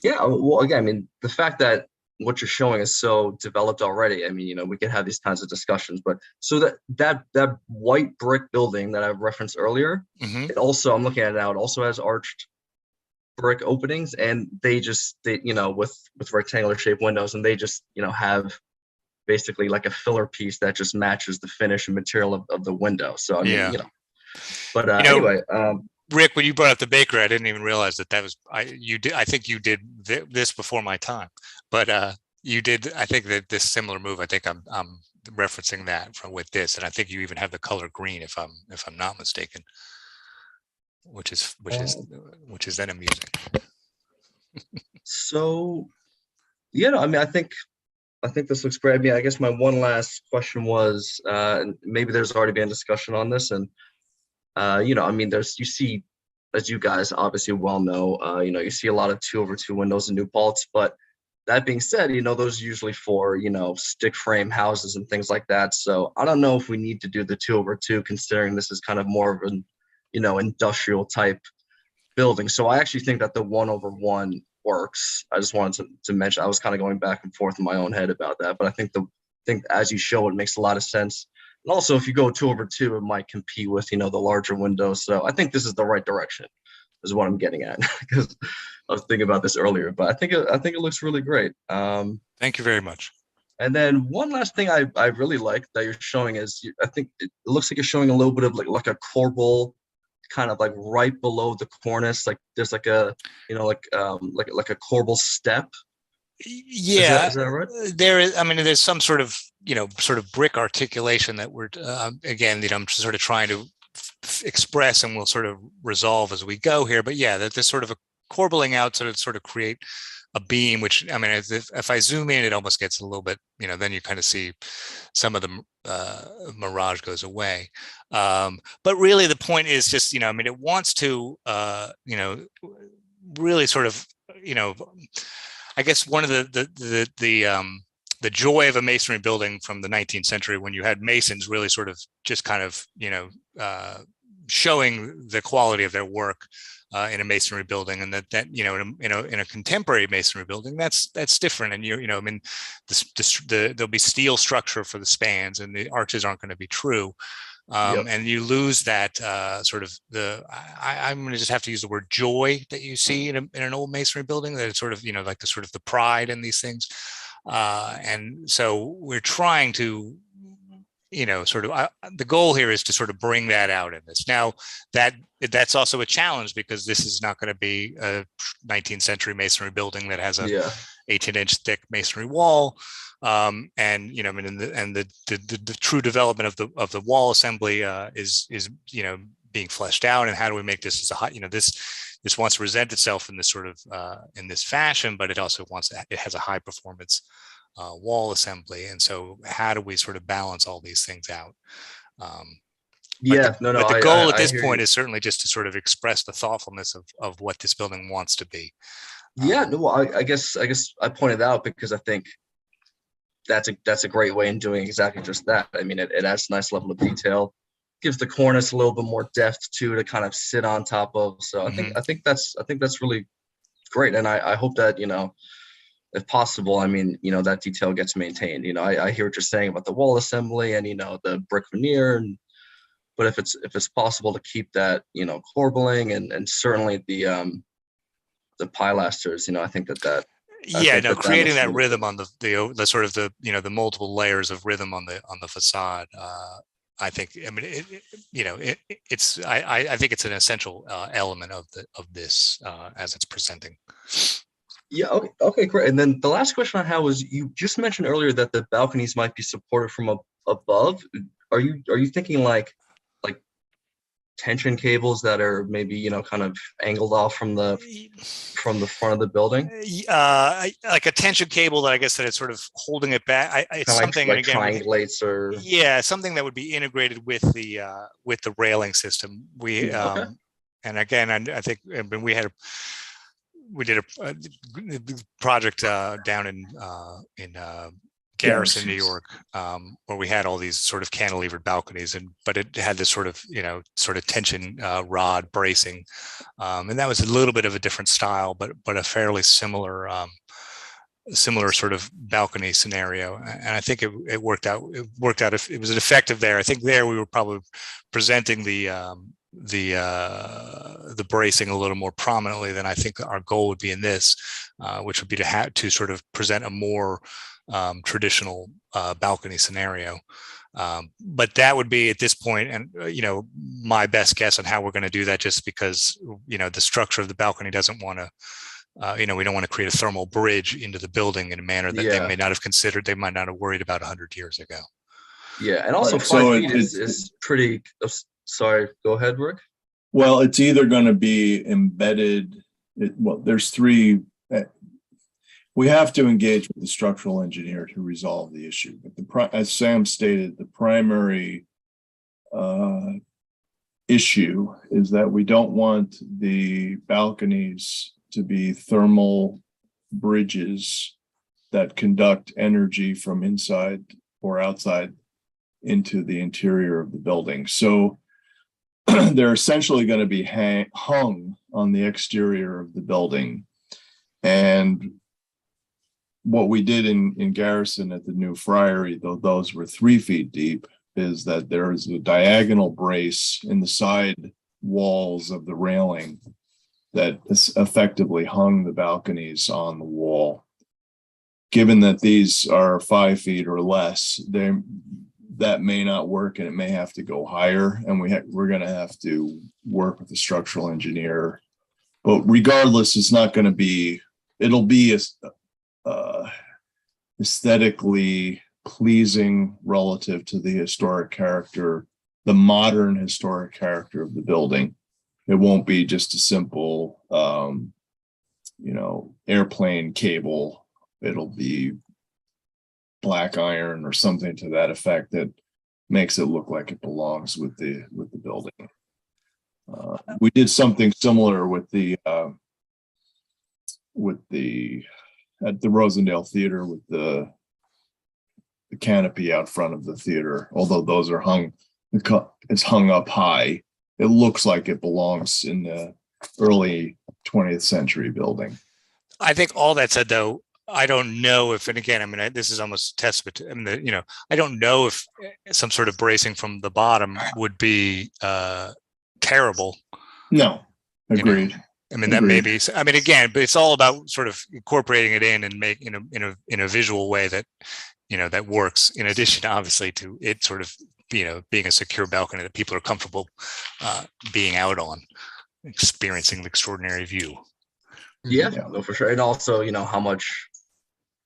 Yeah, well, again, I mean, the fact that what you're showing is so developed already. I mean, we could have these kinds of discussions, but so that white brick building that I referenced earlier, it also, I'm looking at it now, it also has arched brick openings, and they with rectangular shaped windows, and they just have basically like a filler piece that just matches the finish and material of the window. So I mean, but anyway, Rick, when you brought up the bakery, I didn't even realize that was I think you did this before my time, but you did. I think that this similar move. I think I'm referencing that with this, and I think you even have the color green, if I'm not mistaken, which is then amusing. So, I mean, I think this looks great. I mean, I guess my one last question was, and maybe there's already been discussion on this, and I mean, you see, as you guys obviously well know, you see a lot of 2/2 windows in New Paltz, but that being said, those are usually for, stick frame houses and things like that. So I don't know if we need to do the 2/2, considering this is kind of more of an, industrial type building. So I actually think that the 1/1 works. I just wanted to mention, I was kind of going back and forth in my own head about that, but I think the think as you show, it makes a lot of sense. And also, if you go 2/2, it might compete with, the larger windows. So I think this is the right direction, is what I'm getting at, because I was thinking about this earlier. But I think it looks really great. Thank you very much. And then one last thing I really like that you're showing is, I think it looks like you're showing a little bit of like a corbel, kind of like right below the cornice. Like there's like a, like a corbel step. Yeah, is that right? There is. I mean, there's some sort of brick articulation that we're again, I'm sort of trying to express, and we'll sort of resolve as we go here. But yeah, that there's sort of a corbelling out to sort of create a beam, which, I mean, if I zoom in, it almost gets a little bit, then you kind of see some of the mirage goes away. But really the point is just, I mean, it wants to, really sort of, I guess one of the joy of a masonry building from the 19th century, when you had masons really sort of just kind of, showing the quality of their work in a masonry building, and that in a contemporary masonry building, that's different. And I mean, there'll be steel structure for the spans, and the arches aren't going to be true. Yep. And you lose that sort of I'm going to just have to use the word joy that you see in an old masonry building, that it's sort of, like the sort of the pride in these things. And so we're trying to, sort of, the goal here is to sort of bring that out in this. Now that's also a challenge, because this is not going to be a 19th century masonry building that has a 18-inch thick masonry wall. And I mean, the true development of the wall assembly is being fleshed out. And how do we make this as a high, this wants to present itself in this sort of in this fashion, but it also it has a high performance wall assembly. And so how do we sort of balance all these things out? But the goal at this point is certainly just to sort of express the thoughtfulness of what this building wants to be. I guess I pointed out because I think that's a great way in doing exactly just that. I mean, it adds a nice level of detail, gives the cornice a little bit more depth too, to kind of sit on top of. So I think that's really great. And I hope that, if possible, I mean, that detail gets maintained. I hear what you're saying about the wall assembly and, the brick veneer, but if it's possible to keep that, corbelling and certainly the pilasters, I think that creating that rhythm on the sort of the multiple layers of rhythm on the facade. I think, I mean, I think it's an essential element of this as it's presenting. Yeah. Okay, great. And then the last question I had was, you just mentioned earlier that the balconies might be supported from above. Are you thinking like tension cables that are maybe, kind of angled off from the front of the building? Like a tension cable that I guess that it's sort of holding it back. It's something like triangulates or something that would be integrated with the railing system. And again, I think when we did a project down in Garrison, New York, where we had all these sort of cantilevered balconies, but it had this sort of tension rod bracing, and that was a little bit of a different style, but a fairly similar sort of balcony scenario. And I think it worked out. It was effective there. I think there we were probably presenting the bracing a little more prominently than I think our goal would be in this, which would be to sort of present a more traditional balcony scenario. But that would be at this point, and my best guess on how we're going to do that, just because the structure of the balcony doesn't want to we don't want to create a thermal bridge into the building in a manner that they may not have considered, they might not have worried about 100 years ago. And also 5 feet is pretty. Sorry, go ahead, Rick. Well, it's either going to be embedded. There's three. We have to engage with the structural engineer to resolve the issue. But as Sam stated, the primary issue is that we don't want the balconies to be thermal bridges that conduct energy from inside or outside into the interior of the building. So they're essentially going to be hung on the exterior of the building. And what we did in Garrison at the new Friary, though those were 3 feet deep, is that there is a diagonal brace in the side walls of the railing that effectively hung the balconies on the wall. Given that these are 5 feet or less, that may not work, and it may have to go higher, and we're going to have to work with the structural engineer. But regardless, it's not going to be. It'll be aesthetically pleasing relative to the historic character, the modern historic character of the building. It won't be just a simple, airplane cable. It'll be black iron or something to that effect that makes it look like it belongs with the building. We did something similar at the Rosendale Theater with the canopy out front of the theater. Although those are it's hung up high, it looks like it belongs in the early 20th century building. I think all that said, though, I don't know if, and again, I mean, this is almost a testament to, I mean, I don't know if some sort of bracing from the bottom would be terrible. No, agreed. I mean, that may be, I mean, again, but it's all about sort of incorporating it in and make in a visual way that, that works, in addition, obviously, to it sort of, being a secure balcony that people are comfortable being out on, experiencing the extraordinary view. Yeah, no, for sure. And also, how much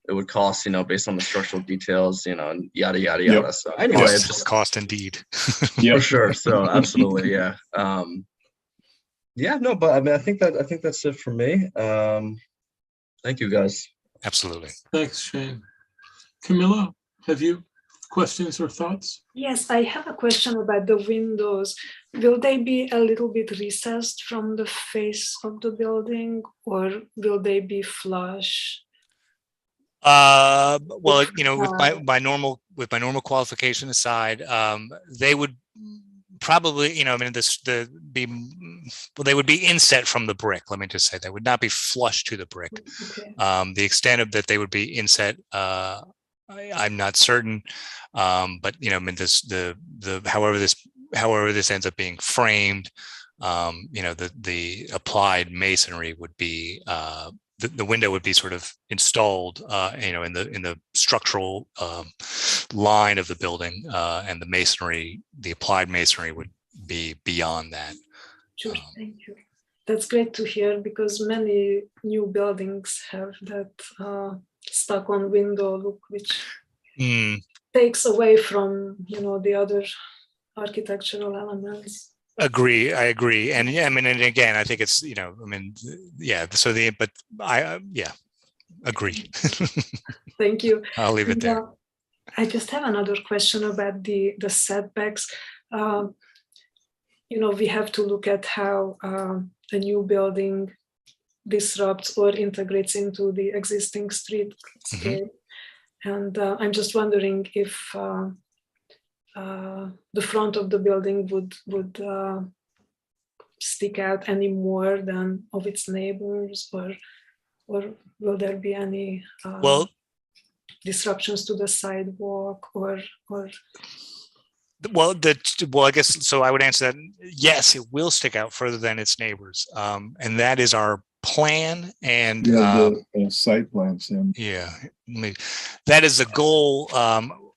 it would cost, based on the structural details, and yada, yada, yada. Yep. So anyway, Yes, it's just cost indeed. for sure. So absolutely. Yeah. Yeah, no, but I mean, I think that's it for me. Thank you guys. Absolutely. Thanks, Shane. Camilla, have you questions or thoughts? Yes, I have a question about the windows. Will they be a little bit recessed from the face of the building, or will they be flush? Well, with my normal qualification aside, they would probably, they would be inset from the brick. Let me just say, they would not be flush to the brick. Okay. The extent of that they would be inset, I'm not certain. But however this ends up being framed, the applied masonry would be, the window would be sort of installed, in the structural line of the building, and the applied masonry would be beyond that. Sure, thank you. That's great to hear, because many new buildings have that stuck-on window look, which takes away from the other architectural elements. I agree. And yeah, I mean, and again, I think it's, so agree. Thank you. I'll leave it there. I just have another question about the setbacks. We have to look at how a new building disrupts or integrates into the existing streetscape. Mm-hmm. And I'm just wondering if the front of the building would stick out any more than of its neighbors, or will there be any disruptions to the sidewalk or I guess so. I would answer that yes, it will stick out further than its neighbors, and that is our plan. And the site plan, Sam. Yeah, that is the goal.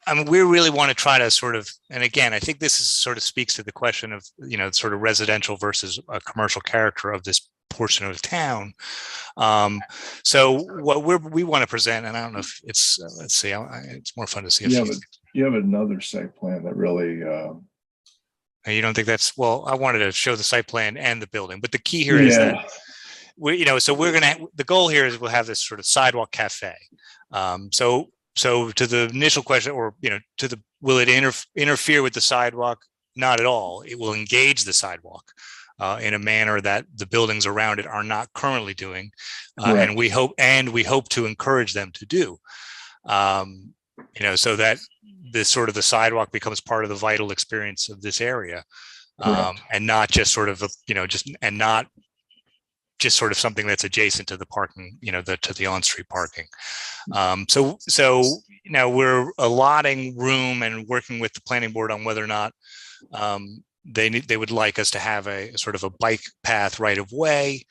I mean, we really want to try to sort of, and again, I think this is sort of speaks to the question of, sort of residential versus a commercial character of this portion of town. So what we want to present, and I don't know if it's, let's see, it's more fun to see. You have another site plan that really. You don't think that's, well, I wanted to show the site plan and the building, but the key here is that so the goal here is we'll have this sort of sidewalk cafe. So to the initial question, or, will it interfere with the sidewalk? Not at all. It will engage the sidewalk in a manner that the buildings around it are not currently doing. And we hope to encourage them to do, so that this sort of the sidewalk becomes part of the vital experience of this area, and not just sort of, and not just sort of something that's adjacent to the parking, to the on-street parking. So now we're allotting room and working with the planning board on whether or not they would like us to have a sort of a bike path right of way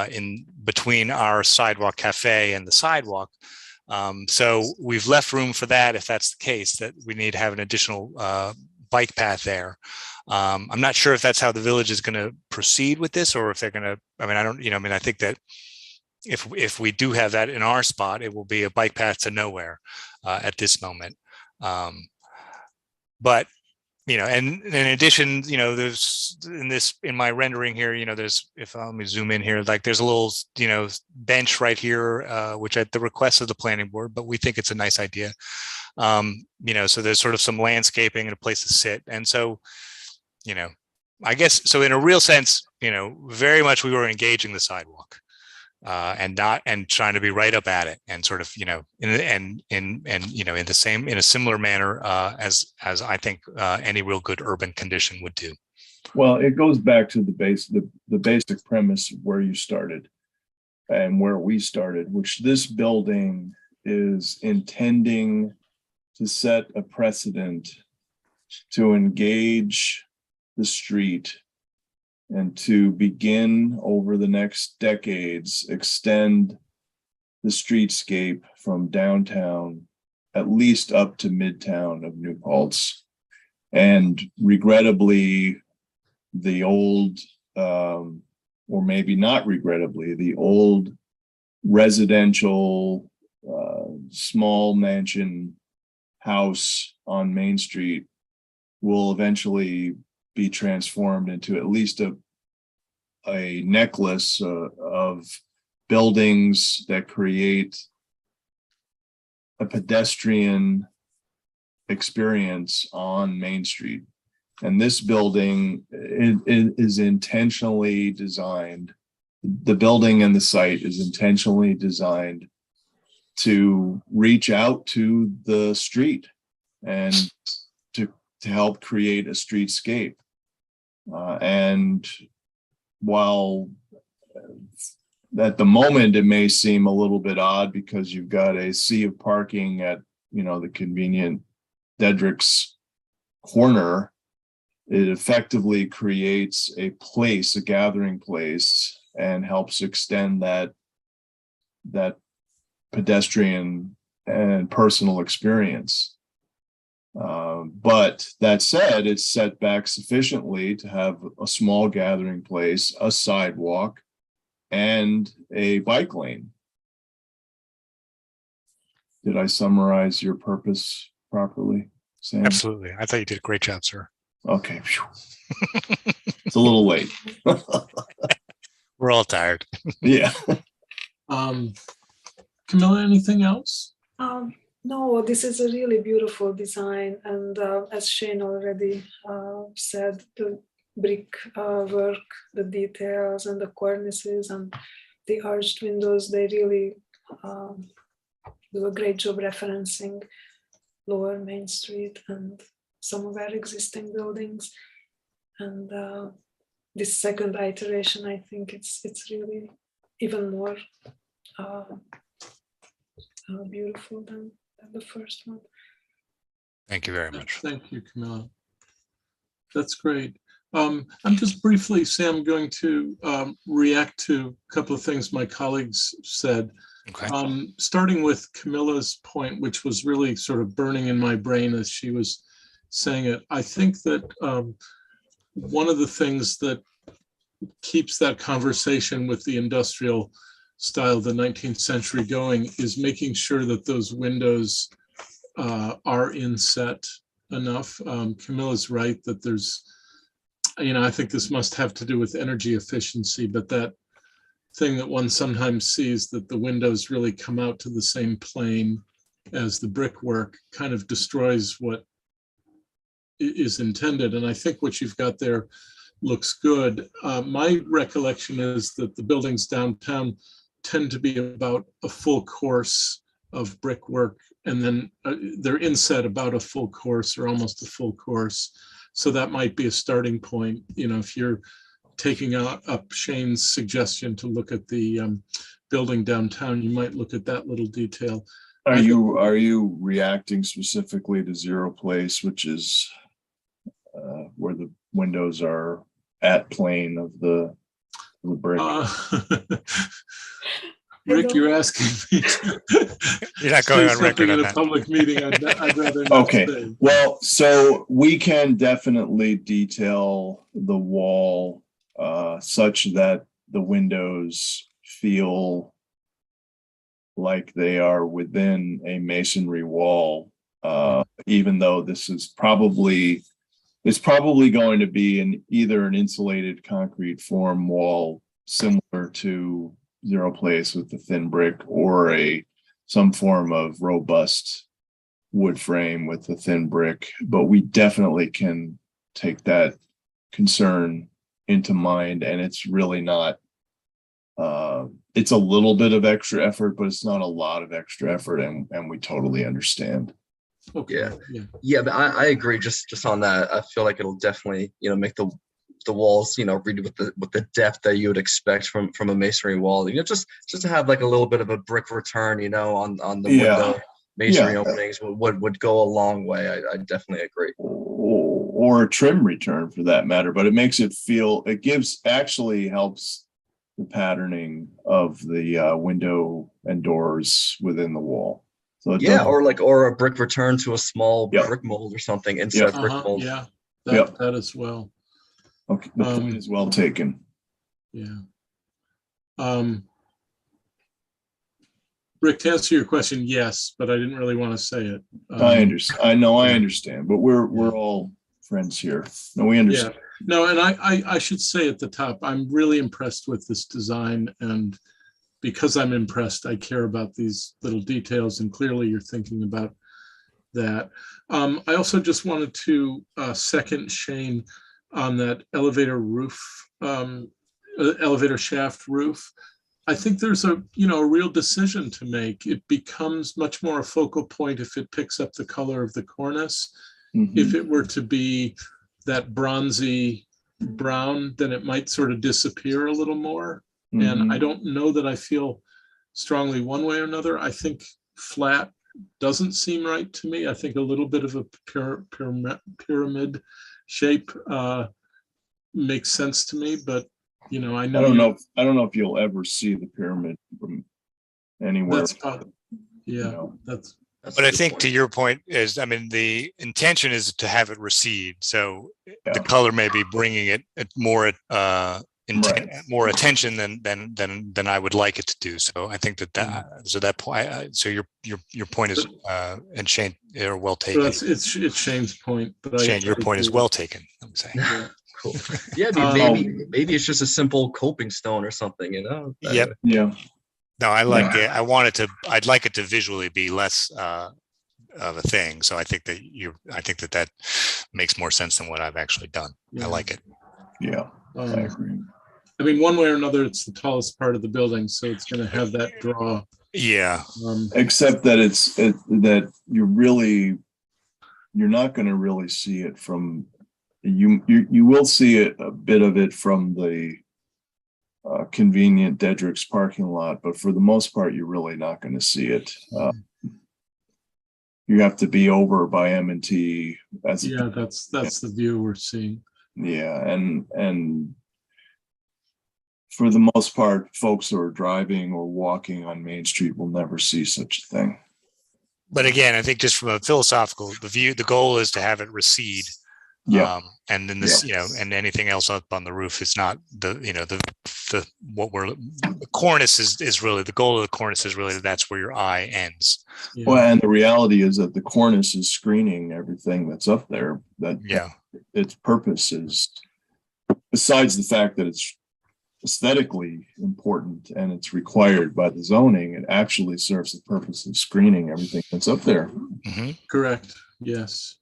in between our sidewalk cafe and the sidewalk. So we've left room for that if that's the case, that we need to have an additional bike path there. I'm not sure if that's how the village is going to proceed with this, or if they're going to, I think that if we do have that in our spot, it will be a bike path to nowhere at this moment. But and in addition, there's in my rendering here, there's, let me zoom in here, like there's a little, bench right here, which at the request of the planning board, but we think it's a nice idea. So there's sort of some landscaping and a place to sit. And so, I guess, so in a real sense, very much we were engaging the sidewalk. And trying to be right up at it, and sort of in a similar manner as I think any real good urban condition would do. Well, it goes back to the basic premise of where you started and where we started, which this building is intending to set a precedent to engage the street and to begin over the next decades, extend the streetscape from downtown, at least up to midtown of New Paltz. And regrettably, the old, or maybe not regrettably, the old residential small mansion house on Main Street will eventually be transformed into at least a necklace of buildings that create a pedestrian experience on Main Street. And this building is intentionally designed, the building and the site is intentionally designed to reach out to the street and to help create a streetscape. And while at the moment it may seem a little bit odd because you've got a sea of parking at the convenient Dedrick's corner, it effectively creates a place, a gathering place, and helps extend that pedestrian and personal experience. But that said, it's set back sufficiently to have a small gathering place, a sidewalk, and a bike lane. Did I summarize your purpose properly, Sam? Absolutely. I thought you did a great job, sir. Okay. It's a little late. We're all tired. Yeah. Camilla, anything else? No, this is a really beautiful design, and as Shane already said, the brick work, the details and the cornices and the arched windows, they really do a great job referencing Lower Main Street and some of our existing buildings. And this second iteration, I think it's really even more beautiful than the first one. Thank you very much. Thank you, Camilla. That's great. I'm just briefly, Sam, going to react to a couple of things my colleagues said. Okay. Starting with Camilla's point, which was really sort of burning in my brain as she was saying it. I think that one of the things that keeps that conversation with the industrial style of the 19th century going is making sure that those windows are inset enough. Camilla's right that there's, I think this must have to do with energy efficiency, but that thing that one sometimes sees, that the windows really come out to the same plane as the brickwork, kind of destroys what is intended. And I think what you've got there looks good. My recollection is that the buildings downtown tend to be about a full course of brickwork, and then they're inset about a full course or almost a full course. So that might be a starting point. If you're taking up Shane's suggestion to look at the building downtown, you might look at that little detail. Are you reacting specifically to Zero Place, which is where the windows are at plane of the brick? Rick, you're asking me to You're not going say on record something on in a that. public meeting. I'd rather not Okay, say. well, so we can definitely detail the wall such that the windows feel like they are within a masonry wall, even though this is probably going to be either an insulated concrete form wall similar to Zero Place with the thin brick, or some form of robust wood frame with the thin brick. But we definitely can take that concern into mind, and it's really not. It's a little bit of extra effort, but it's not a lot of extra effort, and we totally understand. Okay. Yeah, but I agree. Just on that, I feel like it'll definitely make the walls read with the depth that you would expect from a masonry wall. Just to have like a little bit of a brick return, on the window masonry openings would go a long way. I definitely agree. Or a trim return for that matter, but it actually helps the patterning of the window and doors within the wall. So or a brick return to a small brick mold or something inside brick mold. Yeah, that as well. Okay, the point is well taken. Yeah. Rick, to answer your question, yes, but I didn't really want to say it. I understand. I understand, but we're all friends here. No, we understand. Yeah. No, and I should say at the top, I'm really impressed with this design, and because I'm impressed, I care about these little details, and clearly you're thinking about that. I also just wanted to second Shane on that elevator roof, elevator shaft roof. I think there's a real decision to make. It becomes much more a focal point if it picks up the color of the cornice. Mm-hmm. If it were to be that bronzy brown, then it might sort of disappear a little more. Mm-hmm. And I don't know that I feel strongly one way or another. I think flat doesn't seem right to me. I think a little bit of a pyramid shape makes sense to me, but I know. I don't know if you'll ever see the pyramid from anywhere. That's that's. But I think to your point is, the intention is to have it recede. So the color may be bringing it more more attention than I would like it to do. So I think so your point is, and Shane, are well taken. So it's Shane's point, but Shane, your point is well taken, I'm saying. Yeah. Cool. Yeah, maybe it's just a simple coping stone or something, Yep. Yeah. No, I like it. I'd like it to visually be less of a thing. So I think that that makes more sense than what I've actually done. Yeah. I like it. Yeah. I agree. One way or another, it's the tallest part of the building, so it's going to have that draw. Yeah. Except that that you're not going to really see it from. You will see a bit of it from the convenient Dedrick's parking lot, but for the most part, you're really not going to see it. You have to be over by M&T. That's the view we're seeing. Yeah, and for the most part, folks who are driving or walking on Main Street will never see such a thing. But again, I think just from a philosophical the goal is to have it recede. Yeah. And then this, and anything else up on the roof is not the cornice is really the goal of the cornice is really that's where your eye ends. Yeah. Well, and the reality is that the cornice is screening everything that's up there. Its purpose is, besides the fact that it's aesthetically important and it's required by the zoning, it actually serves the purpose of screening everything that's up there. Mm-hmm. Correct. Yes.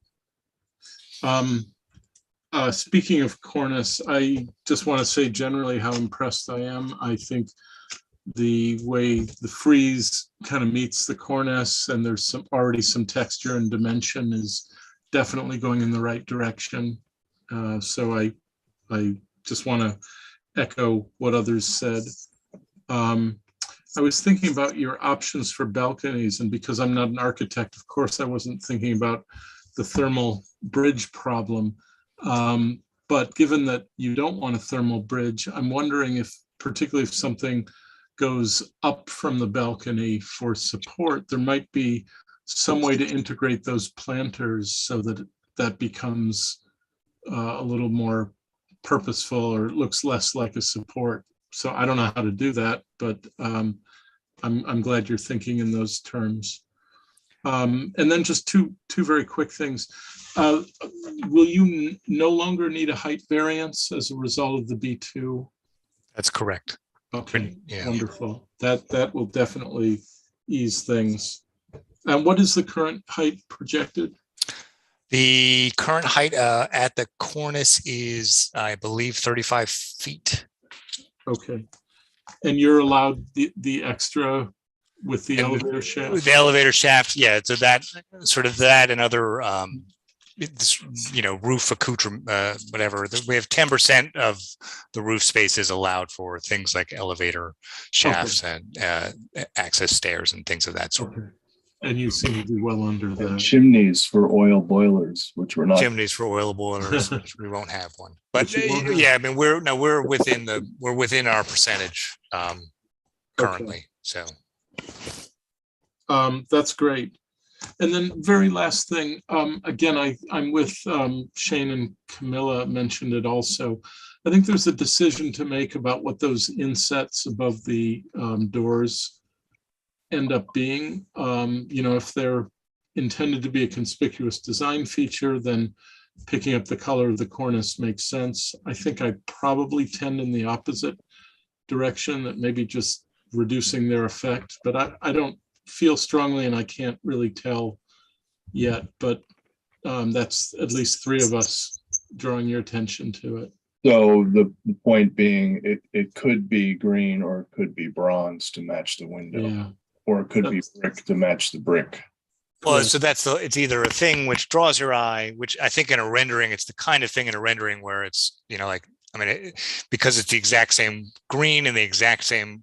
Speaking of cornice, I just want to say generally how impressed I am. I think the way the frieze kind of meets the cornice and there's already some texture and dimension is definitely going in the right direction. So I just want to echo what others said. I was thinking about your options for balconies, and because I'm not an architect, of course, I wasn't thinking about the thermal bridge problem. But given that you don't want a thermal bridge, I'm wondering if, particularly if something goes up from the balcony for support, there might be some way to integrate those planters so that that becomes a little more purposeful or looks less like a support. So I don't know how to do that, but I'm glad you're thinking in those terms. And then just two very quick things. Will you no longer need a height variance as a result of the B2? That's correct. Okay, Yeah. wonderful. That will definitely ease things. And what is the current height projected? The current height at the cornice is, I believe, 35 feet. Okay. And you're allowed the extra with the elevator shaft? The elevator shaft, yeah. So that sort of that and other, roof accoutrement, whatever. We have 10% of the roof space is allowed for things like elevator shafts and access stairs and things of that sort. Okay. And you seem to be well under And that. chimneys for oil boilers, which we're not. Chimneys for oil boilers, which we won't have one. But yeah, I mean, we're within our percentage currently. Okay. So that's great. And then very last thing, again, I'm with Shane, and Camilla mentioned it also. I think there's a decision to make about what those insets above the doors end up being. If they're intended to be a conspicuous design feature, then picking up the color of the cornice makes sense. I think I probably tend in the opposite direction, that maybe just reducing their effect, but I don't feel strongly, and I can't really tell yet, but that's at least three of us drawing your attention to it. So the point being, it could be green or it could be bronze to match the window, or it could be brick to match the brick. Well, so it's either a thing which draws your eye, which I think in a rendering, it's the kind of thing in a rendering where it's, because it's the exact same green and the exact same,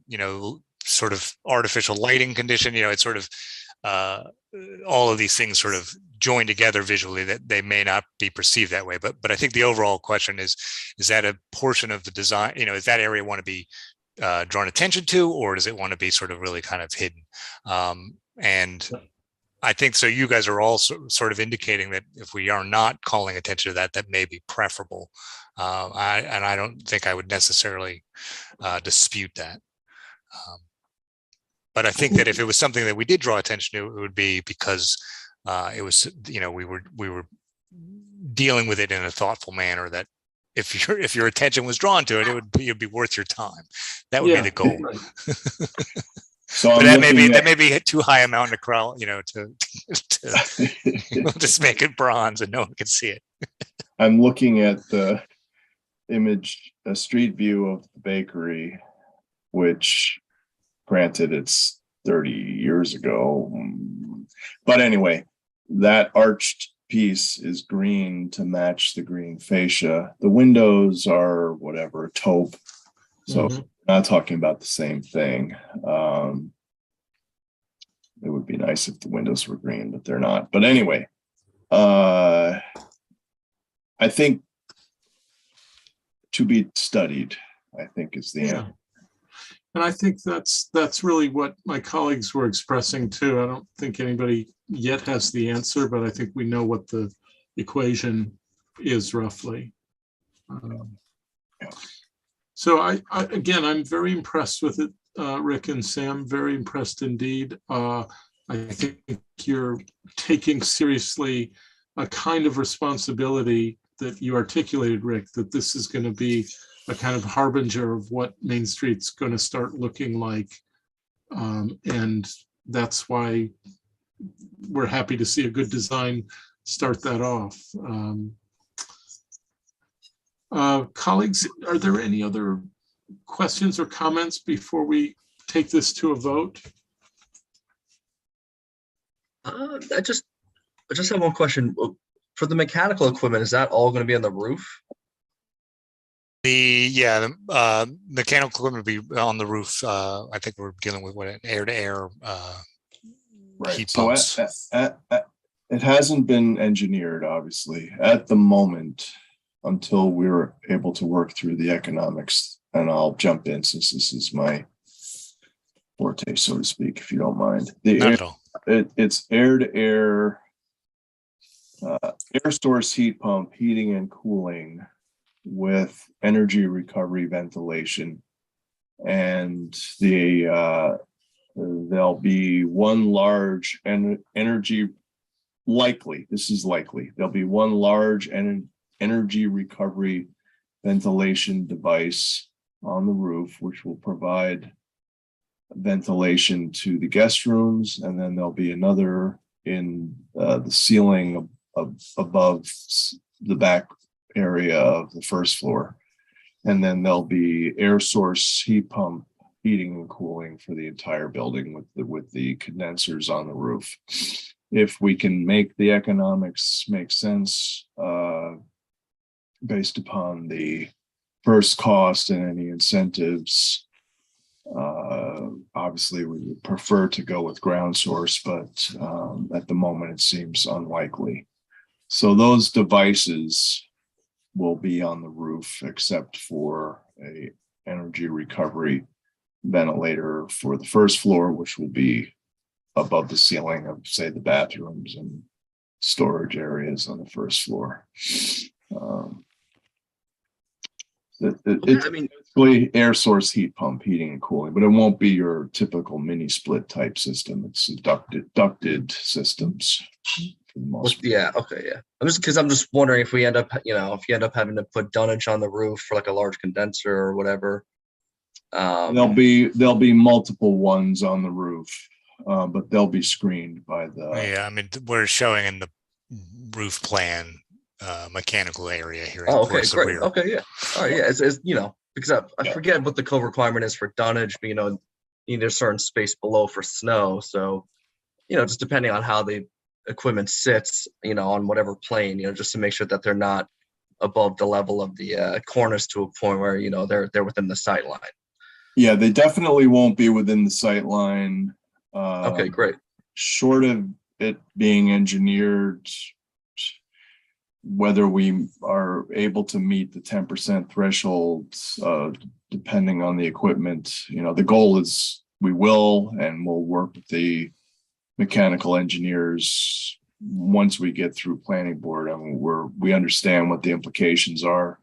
sort of artificial lighting condition, it's sort of all of these things sort of join together visually that they may not be perceived that way. But I think the overall question is that a portion of the design, is that area want to be drawn attention to, or does it want to be sort of really kind of hidden? And I think so. You guys are also sort of indicating that if we are not calling attention to that, that may be preferable. I don't think I would necessarily dispute that. But I think that if it was something that we did draw attention to, it would be because it was, we were dealing with it in a thoughtful manner. That if your attention was drawn to it, it'd be worth your time. That would be the goal. Right. So but that may be too high a mountain to crawl, to just make it bronze and no one can see it. I'm looking at the image, a street view of the bakery, which granted it's 30 years ago. But anyway, that arched piece is green to match the green fascia. The windows are whatever, taupe. So not talking about the same thing. It would be nice if the windows were green, but they're not. But anyway, I think to be studied, I think is the answer. And I think that's really what my colleagues were expressing too. I don't think anybody yet has the answer, but I think we know what the equation is roughly. So I'm very impressed with it, Rick and Sam, very impressed indeed. I think you're taking seriously a kind of responsibility that you articulated, Rick, that this is going to be a kind of harbinger of what Main Street's going to start looking like. And that's why we're happy to see a good design start that off. Colleagues, are there any other questions or comments before we take this to a vote? I just have one question. For the mechanical equipment, is that all going to be on the roof? The mechanical equipment will be on the roof. I think we're dealing with an air-to-air Right. heat So pumps. it hasn't been engineered, obviously, at the moment until we were able to work through the economics. And I'll jump in since this is my forte, so to speak, if you don't mind. Not at all. It's air-to-air, air source heat pump, heating and cooling with energy recovery ventilation. And there'll be one large energy, likely, this is likely, there'll be one large energy recovery ventilation device on the roof, which will provide ventilation to the guest rooms. And then there'll be another in the ceiling above the back area of the first floor. And then there'll be air source heat pump heating and cooling for the entire building with the condensers on the roof. If we can make the economics make sense based upon the first cost and any incentives, obviously we would prefer to go with ground source, but at the moment it seems unlikely. So those devices will be on the roof except for a energy recovery ventilator for the first floor, which will be above the ceiling of, say, the bathrooms and storage areas on the first floor. It's basically air source heat pump heating and cooling, but it won't be your typical mini split type system. It's ducted systems. Yeah. Okay. Yeah. I'm just wondering if we end up, if you end up having to put dunnage on the roof for like a large condenser or whatever. There'll be multiple ones on the roof, but they'll be screened by the. Yeah, I mean, we're showing in the roof plan mechanical area here. Oh, okay, great. Okay, yeah. All right, yeah. It's because I forget what the code requirement is for dunnage, but you need a certain space below for snow. So, just depending on how the equipment sits, on whatever plane, just to make sure that they're not above the level of the cornice to a point where they're within the sight line. Yeah, they definitely won't be within the sight line. Okay, great. Short of it being engineered, whether we are able to meet the 10% threshold, depending on the equipment, the goal is we will, and we'll work with the mechanical engineers once we get through planning board. I mean, we understand what the implications are.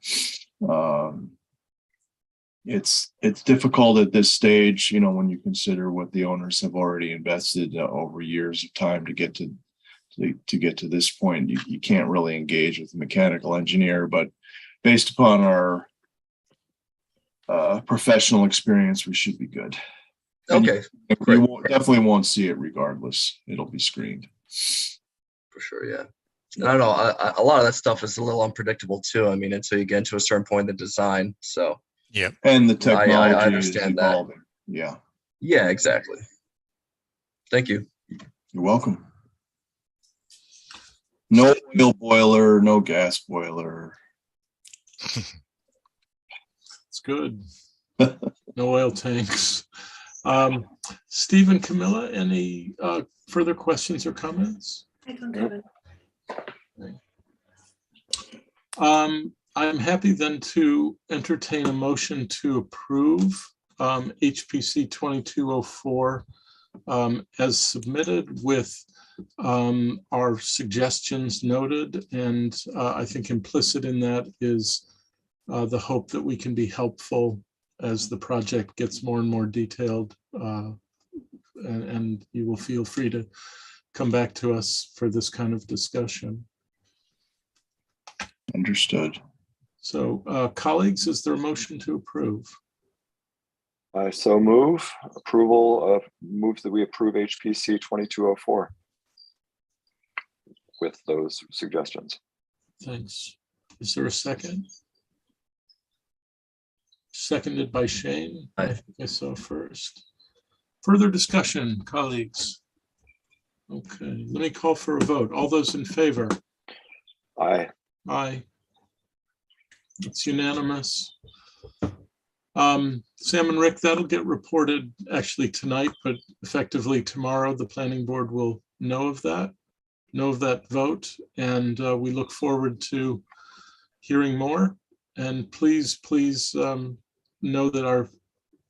It's difficult at this stage, when you consider what the owners have already invested over years of time to get to this point. You can't really engage with the mechanical engineer, but based upon our professional experience, we should be good. Okay, you definitely won't see it regardless. It'll be screened. For sure, yeah. And I don't know, a lot of that stuff is a little unpredictable too. I mean, until you get to a certain point in the design. So yeah, and the technology I understand is evolving. Yeah. Yeah, exactly. Thank you. You're welcome. No oil boiler, no gas boiler. It's good. No oil tanks. Steve and Camilla, any further questions or comments? I don't have it. I'm happy then to entertain a motion to approve HPC 2204 as submitted with our suggestions noted. And I think implicit in that is the hope that we can be helpful as the project gets more and more detailed. And you will feel free to come back to us for this kind of discussion. Understood. So colleagues, is there a motion to approve? I so move. Move that we approve HPC 2204 with those suggestions. Thanks. Is there a second? Seconded by Shane. I think I saw first. Further discussion, colleagues? Okay, let me call for a vote. All those in favor? Aye. Aye. It's unanimous. Sam and Rick, that'll get reported actually tonight, but effectively tomorrow, the planning board will know of that vote. And we look forward to hearing more. And please know that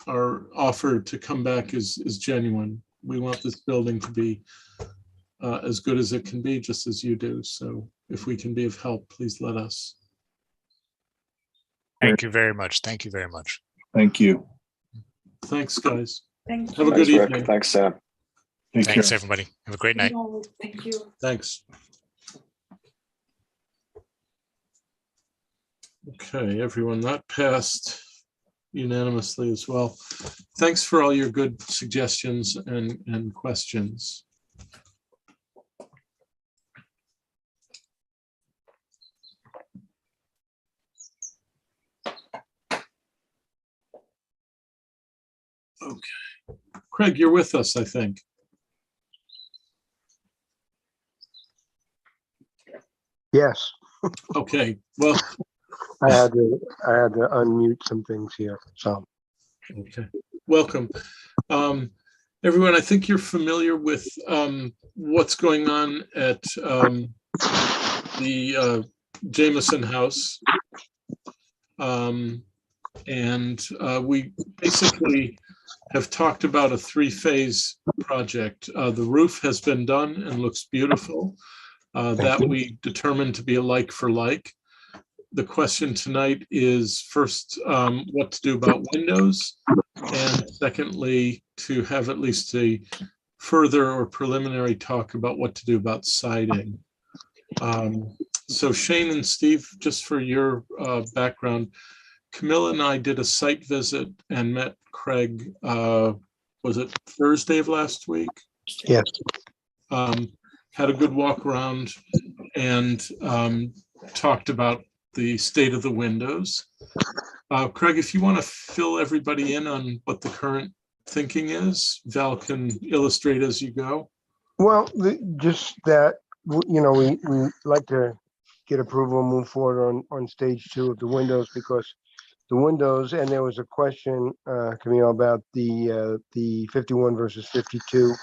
our offer to come back is genuine. We want this building to be as good as it can be, just as you do. So if we can be of help, please let us. Thank you very much. Thank you very much. Thank you. Thanks, guys. Thank Have a you. good Thanks, Rick. evening. Thanks, Sam. Take Thanks, care. everybody. Have a great night. No, thank you. Thanks. Okay, everyone, that passed unanimously as well. Thanks for all your good suggestions and questions. Okay. Craig, you're with us, I think. Yes, Okay, well, I had to unmute some things here, so. okay, welcome. Everyone, I think you're familiar with what's going on at the Jameson House. And we basically have talked about a three-phase project. The roof has been done and looks beautiful. That we determined to be a like for like. The question tonight is first, what to do about windows, and secondly, to have at least a further or preliminary talk about what to do about siding. So Shane and Steve, just for your background, Camilla and I did a site visit and met Craig, was it Thursday of last week? Yes. Had a good walk around and talked about the state of the windows. Craig, if you want to fill everybody in on what the current thinking is, Val can illustrate as you go. Well, just that, you know, we like to get approval and move forward on stage 2 of the windows, because the windows, and there was a question, Camille, about the 51 versus 52.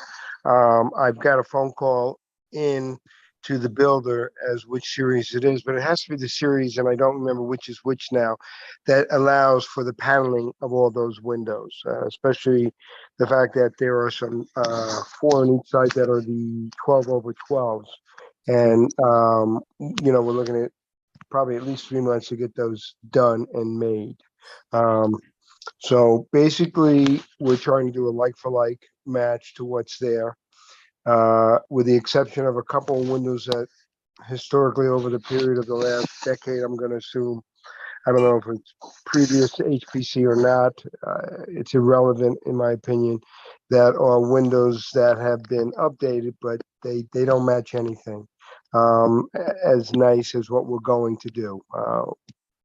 I've got a phone call in to the builder as which series it is, but it has to be the series, and I don't remember which is which now, that allows for the paneling of all those windows, especially the fact that there are some 4 on each side that are the 12 over 12s. And, you know, we're looking at probably at least 3 months to get those done and made. So basically, we're trying to do a like for like match to what's there. With the exception of a couple of windows that historically over the period of the last decade, I'm going to assume, I don't know if it's previous to HPC or not, it's irrelevant in my opinion, that are windows that have been updated, but they don't match anything as nice as what we're going to do.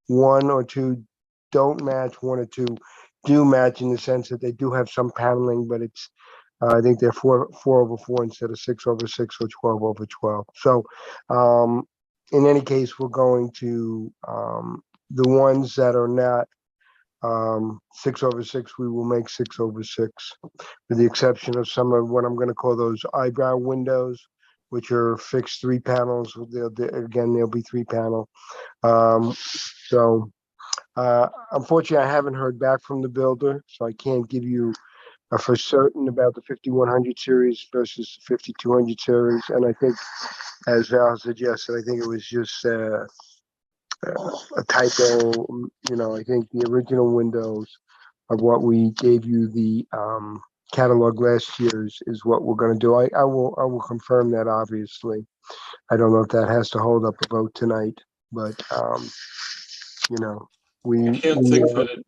1 or 2 don't match, 1 or 2 do match in the sense that they do have some paneling, but it's I think they're 4 over 4 instead of 6 over 6 or 12 over 12. So in any case, we're going to the ones that are not 6 over 6, we will make 6 over 6, with the exception of some of what I'm going to call those eyebrow windows, which are fixed 3 panels. Again, there'll be 3 panel. Unfortunately, I haven't heard back from the builder, so I can't give you for certain about the 5100 series versus 5200 series. And I think, as Val suggested, I think it was just a typo. You know, I think the original windows of what we gave you the catalog last year is what we're going to do. I will confirm that, obviously. I don't know if that has to hold up a vote tonight, but you know, I can't think that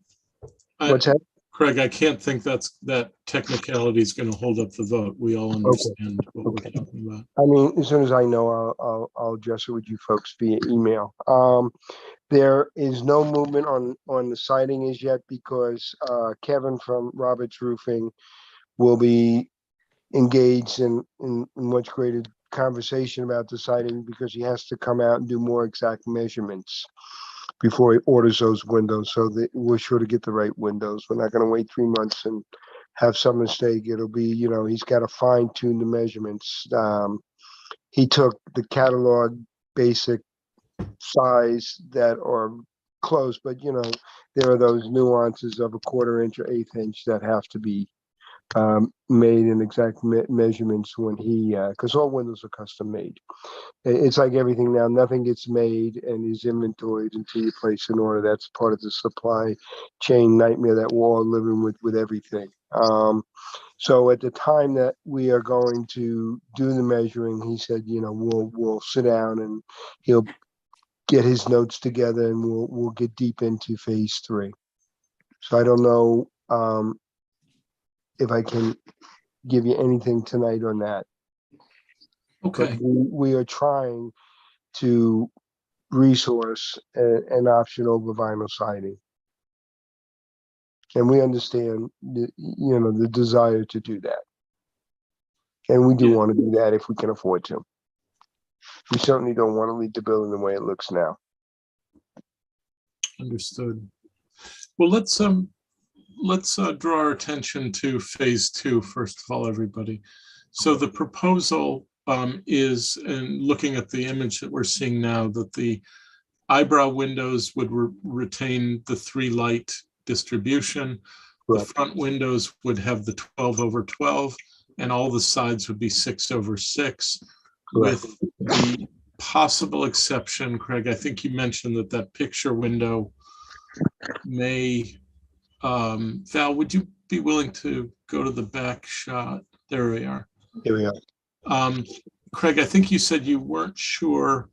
what's that? Craig, I can't think that technicality is going to hold up the vote. We all understand what we're talking about. I mean, as soon as I know, I'll address it with you folks via email. There is no movement on the siding as yet, because Kevin from Roberts Roofing will be engaged in much greater conversation about the siding, because he has to come out and do more exact measurements. before he orders those windows. So that we're sure to get the right windows. We're not going to wait 3 months and have some mistake. It'll be, he's got to fine tune the measurements. He took the catalog basic size that are close, but there are those nuances of a 1/4 inch or 1/8 inch that have to be made in exact measurements when he, because all windows are custom made. It's like everything now, nothing gets made and is inventoried until you place an order. That's part of the supply chain nightmare that we're all living with everything. So at the time that we are going to do the measuring, he said, we'll sit down and he'll get his notes together and we'll get deep into phase 3. So I don't know if I can give you anything tonight on that. Okay. But we are trying to resource an option over vinyl siding. And we understand the desire to do that. And we do want to do that if we can afford to. We certainly don't want to leave the building the way it looks now. Understood. Well, let's draw our attention to phase 2 first of all, everybody. So the proposal is, and looking at the image that we're seeing now, that the eyebrow windows would retain the 3 light distribution. Correct. The front windows would have the 12/12, and all the sides would be 6/6. Correct. With the possible exception, Craig, I think you mentioned that picture window may, Val, would you be willing to go to the back shot? There we are. Here we are. Craig, I think you said you weren't sure.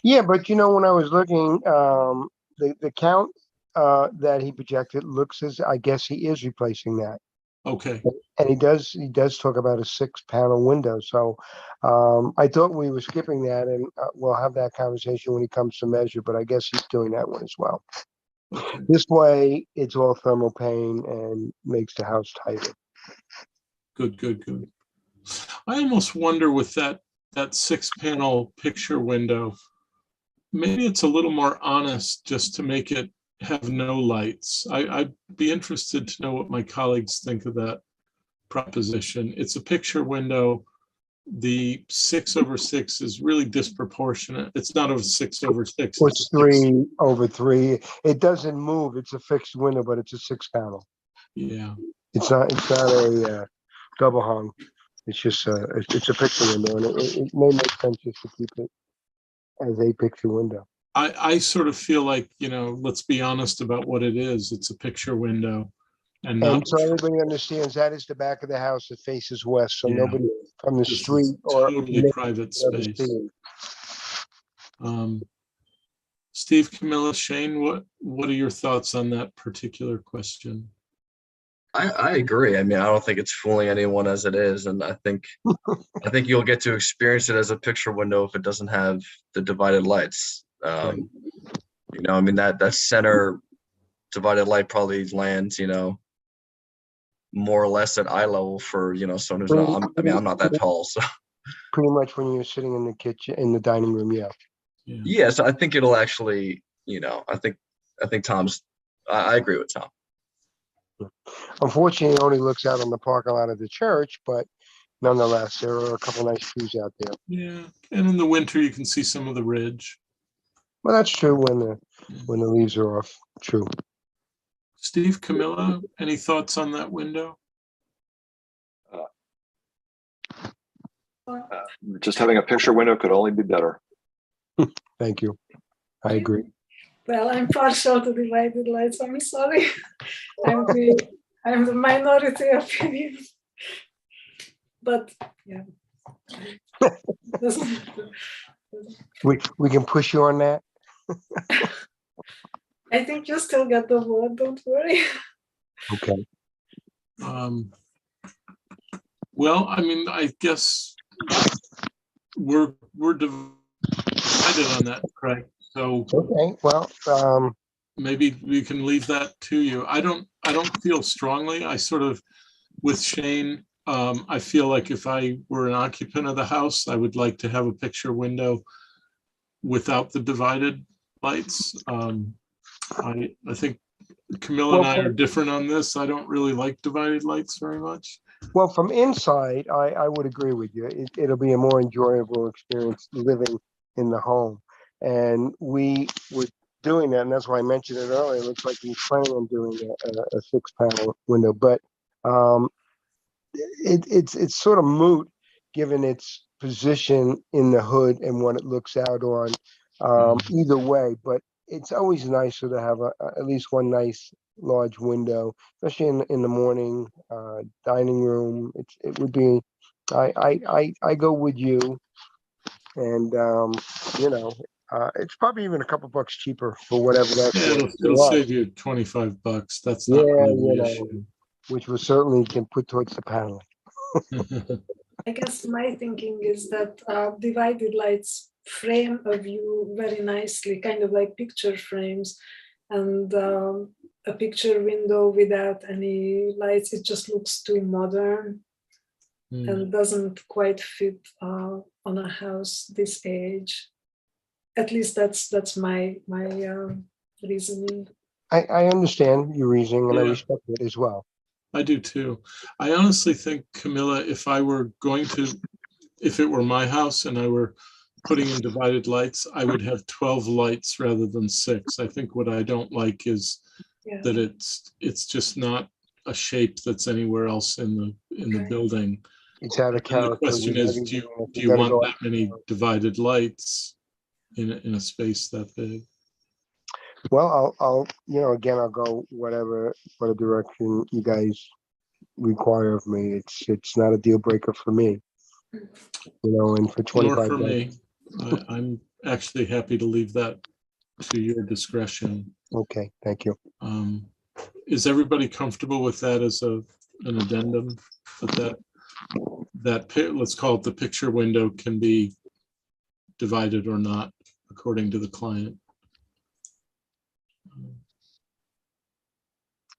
Yeah, but when I was looking, the count that he projected looks as, I guess he is replacing that. Okay. And he does talk about a 6-panel window. So I thought we were skipping that, and we'll have that conversation when he comes to measure, but I guess he's doing that one as well. Okay. This way, it's all thermal pane and makes the house tighter. Good. I almost wonder with that 6-panel picture window, maybe it's a little more honest just to make it have no lights. I'd be interested to know what my colleagues think of that proposition. It's a picture window. The 6/6 is really disproportionate. It's not a 6/6. It's 3/3. It doesn't move. It's a fixed window, but it's a 6-panel. Yeah. It's not a double hung. It's just it's a picture window, and it may make sense just to keep it as a picture window. I sort of feel like, let's be honest about what it is. It's a picture window. And so everybody understands that is the back of the house that faces west. So nobody from the street or totally private space. Steve, Camilla, Shane, what are your thoughts on that particular question? I agree. I mean, I don't think it's fooling anyone as it is, and I think you'll get to experience it as a picture window if it doesn't have the divided lights. I mean, that center divided light probably lands, more or less at eye level for someone who's not. I'm not that tall, so pretty much when you're sitting in the kitchen, in the dining room, yeah. So I think it'll actually, I think Tom's. I agree with Tom. Unfortunately, it only looks out on the parking lot of the church, but nonetheless, there are a couple nice trees out there. Yeah, and in the winter, you can see some of the ridge. Well, that's true when the leaves are off. True. Steve, Camilla, any thoughts on that window? Just having a picture window could only be better. Thank you. I agree. Well, I'm partial to divided lights. I'm sorry. I'm the minority opinion. But yeah. We can push you on that. I think you still got the vote, don't worry. Okay. Well, I mean, I guess we're divided on that, Craig. So okay, well, maybe we can leave that to you. I don't feel strongly. I sort of, with Shane, I feel like if I were an occupant of the house, I would like to have a picture window without the divided lights. I think Camilla and I are different on this. I don't really like divided lights very much. Well, from inside, I would agree with you. It'll be a more enjoyable experience living in the home. And we were doing that, and that's why I mentioned it earlier. It looks like he's planning on doing a 6-panel window, but it's sort of moot given its position in the hood and what it looks out on. Either way, but it's always nicer to have at least one nice large window, especially in the morning, dining room. It would be. I go with you, and it's probably even a couple bucks cheaper for whatever that's Yeah, worth it'll to us. save you $25. That's not really the issue. Which we certainly can put towards the panel. I guess my thinking is that divided lights frame a view very nicely, kind of like picture frames, and a picture window without any lights, it just looks too modern and doesn't quite fit on a house this age. At least that's my reasoning. I understand your reasoning, and I respect it as well. I do too. I honestly think, Camilla, if it were my house and I were putting in divided lights, I would have 12 lights rather than 6. I think what I don't like is that it's just not a shape that's anywhere else in the building. It's out of character. The question is, do you want that many divided lights in a space that big? Well, I'll go whatever direction you guys require of me. It's not a deal breaker for me. And for 25. Nor for me. I'm actually happy to leave that to your discretion. Okay, thank you. Is everybody comfortable with that as an addendum? That let's call it the picture window can be divided or not according to the client.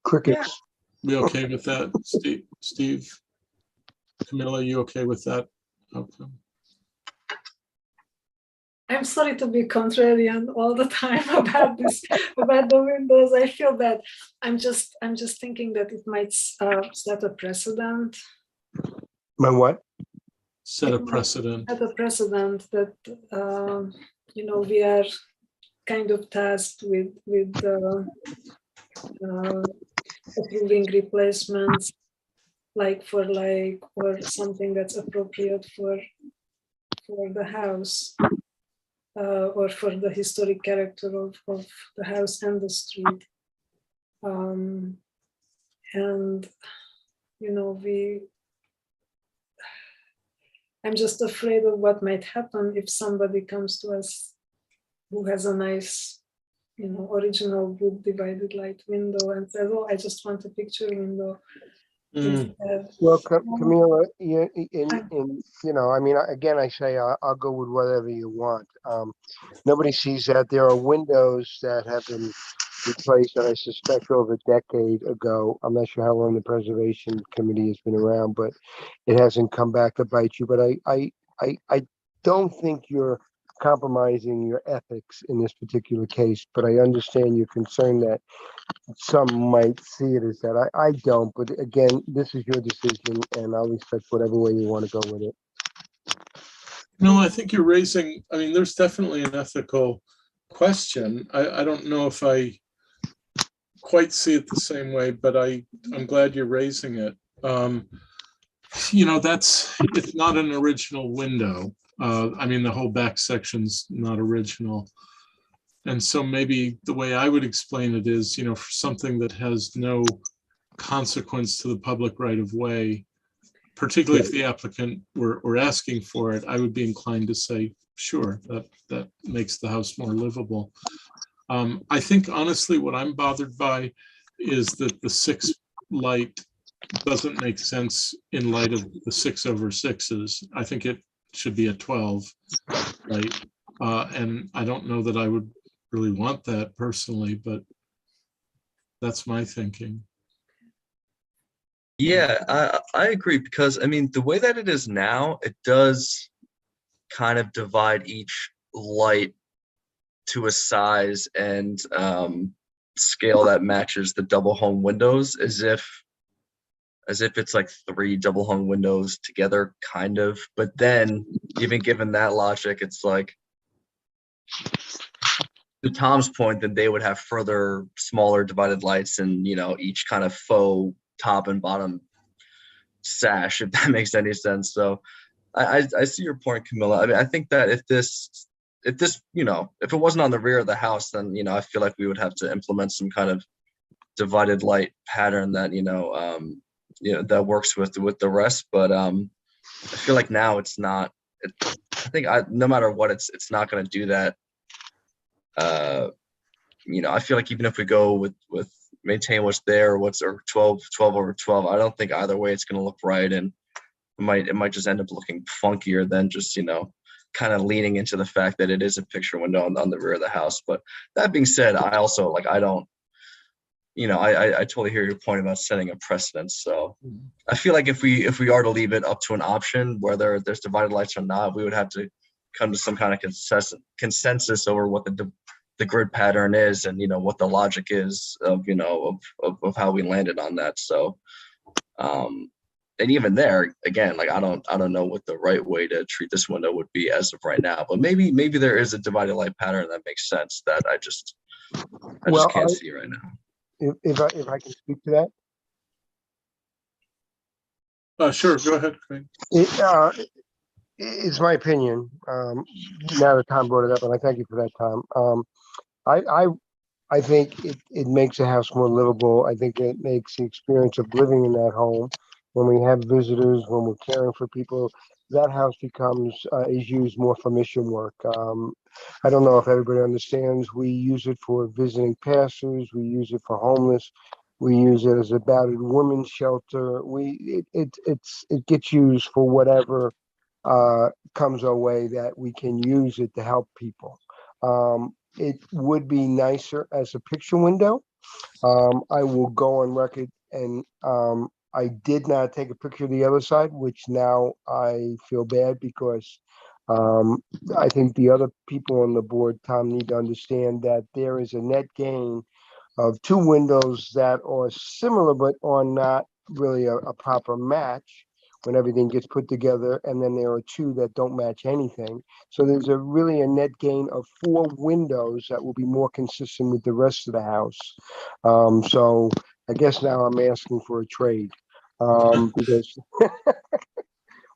Crickets. We okay with that, Steve? Camilla, you okay with that outcome? I'm sorry to be contrarian all the time about the windows. I feel that I'm just thinking that it might set a precedent. My what? Set a precedent. Set a precedent that we are kind of tasked with approving replacements, or something that's appropriate for the house. Or for the historic character of the house and the street. And, I'm just afraid of what might happen if somebody comes to us who has a nice, original wood divided light window and says, oh, I just want a picture window. Well, Camilla, again, I say I'll go with whatever you want. Nobody sees that. There are windows that have been replaced that I suspect over a decade ago. I'm not sure how long the preservation committee has been around, but it hasn't come back to bite you. But I don't think you're compromising your ethics in this particular case, but I understand your concern that some might see it as that. I don't, but again, this is your decision, and I'll respect whatever way you want to go with it. No, I think you're raising, there's definitely an ethical question. I don't know if I quite see it the same way, but I'm glad you're raising it. It's not an original window. The whole back section's not original. And so maybe the way I would explain it is, for something that has no consequence to the public right of way, particularly if the applicant were asking for it, I would be inclined to say, sure, that makes the house more livable. I think honestly, what I'm bothered by is that the 6 light doesn't make sense in light of the 6/6s. I think it should be a 12 light. And I don't know that I would really want that personally, but that's my thinking. Yeah, I agree, because the way that it is now, it does kind of divide each light to a size, and scale that matches the double hung windows, as if it's like 3 double hung windows together, kind of. But then, even given that logic, it's like, to Tom's point, that they would have further smaller divided lights and, you know, each kind of faux top and bottom sash, if that makes any sense. So I see your point, Camilla. I mean, I think that if this, you know, if it wasn't on the rear of the house, then, you know, I feel like we would have to implement some kind of divided light pattern that, you know, that works with the rest. But I feel like now it's not. I think no matter what, it's not going to do that. You know, I feel like even if we go with maintain what's there, or 12 over 12, I don't think either way it's going to look right, and it might just end up looking funkier than just, you know, kind of leaning into the fact that it is a picture window on the rear of the house. But that being said, I also, like, I don't, you know, I totally hear your point about setting a precedence. So I feel like if we are to leave it up to an option, whether there's divided lights or not, we would have to come to some kind of consensus over what the grid pattern is, and, you know, what the logic is of, you know, of how we landed on that. So and even there, again, like, I don't know what the right way to treat this window would be as of right now, but maybe there is a divided light pattern that makes sense that I just can't see right now. If I can speak to that. Sure, go ahead, Craig. It's my opinion. Now that Tom brought it up, and I thank you for that, Tom. I think it makes the house more livable. I think it makes the experience of living in that home, when we have visitors, when we're caring for people, that house is used more for mission work. I don't know if everybody understands. We use it for visiting pastors. We use it for homeless. We use it as a battered women's shelter. It gets used for whatever comes our way that we can use it to help people. It would be nicer as a picture window. I will go on record, and I did not take a picture of the other side, which now I feel bad, because I think the other people on the board, Tom, need to understand that there is a net gain of 2 windows that are similar but are not really a proper match when everything gets put together, and then there are 2 that don't match anything. So there's really a net gain of 4 windows that will be more consistent with the rest of the house. So I guess now I'm asking for a trade, because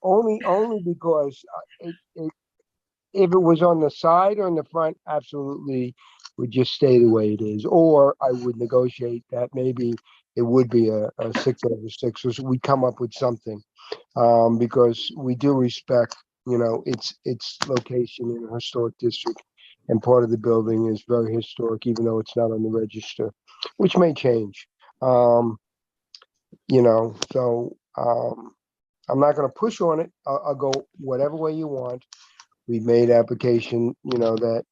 only because if it was on the side or in the front, absolutely would just stay the way it is. Or I would negotiate that maybe it would be a 6 over 6, or so we come up with something, because we do respect, you know, its location in a historic district, and part of the building is very historic, even though it's not on the register, which may change. You know, so I'm not going to push on it. I'll go whatever way you want. We made application, you know, that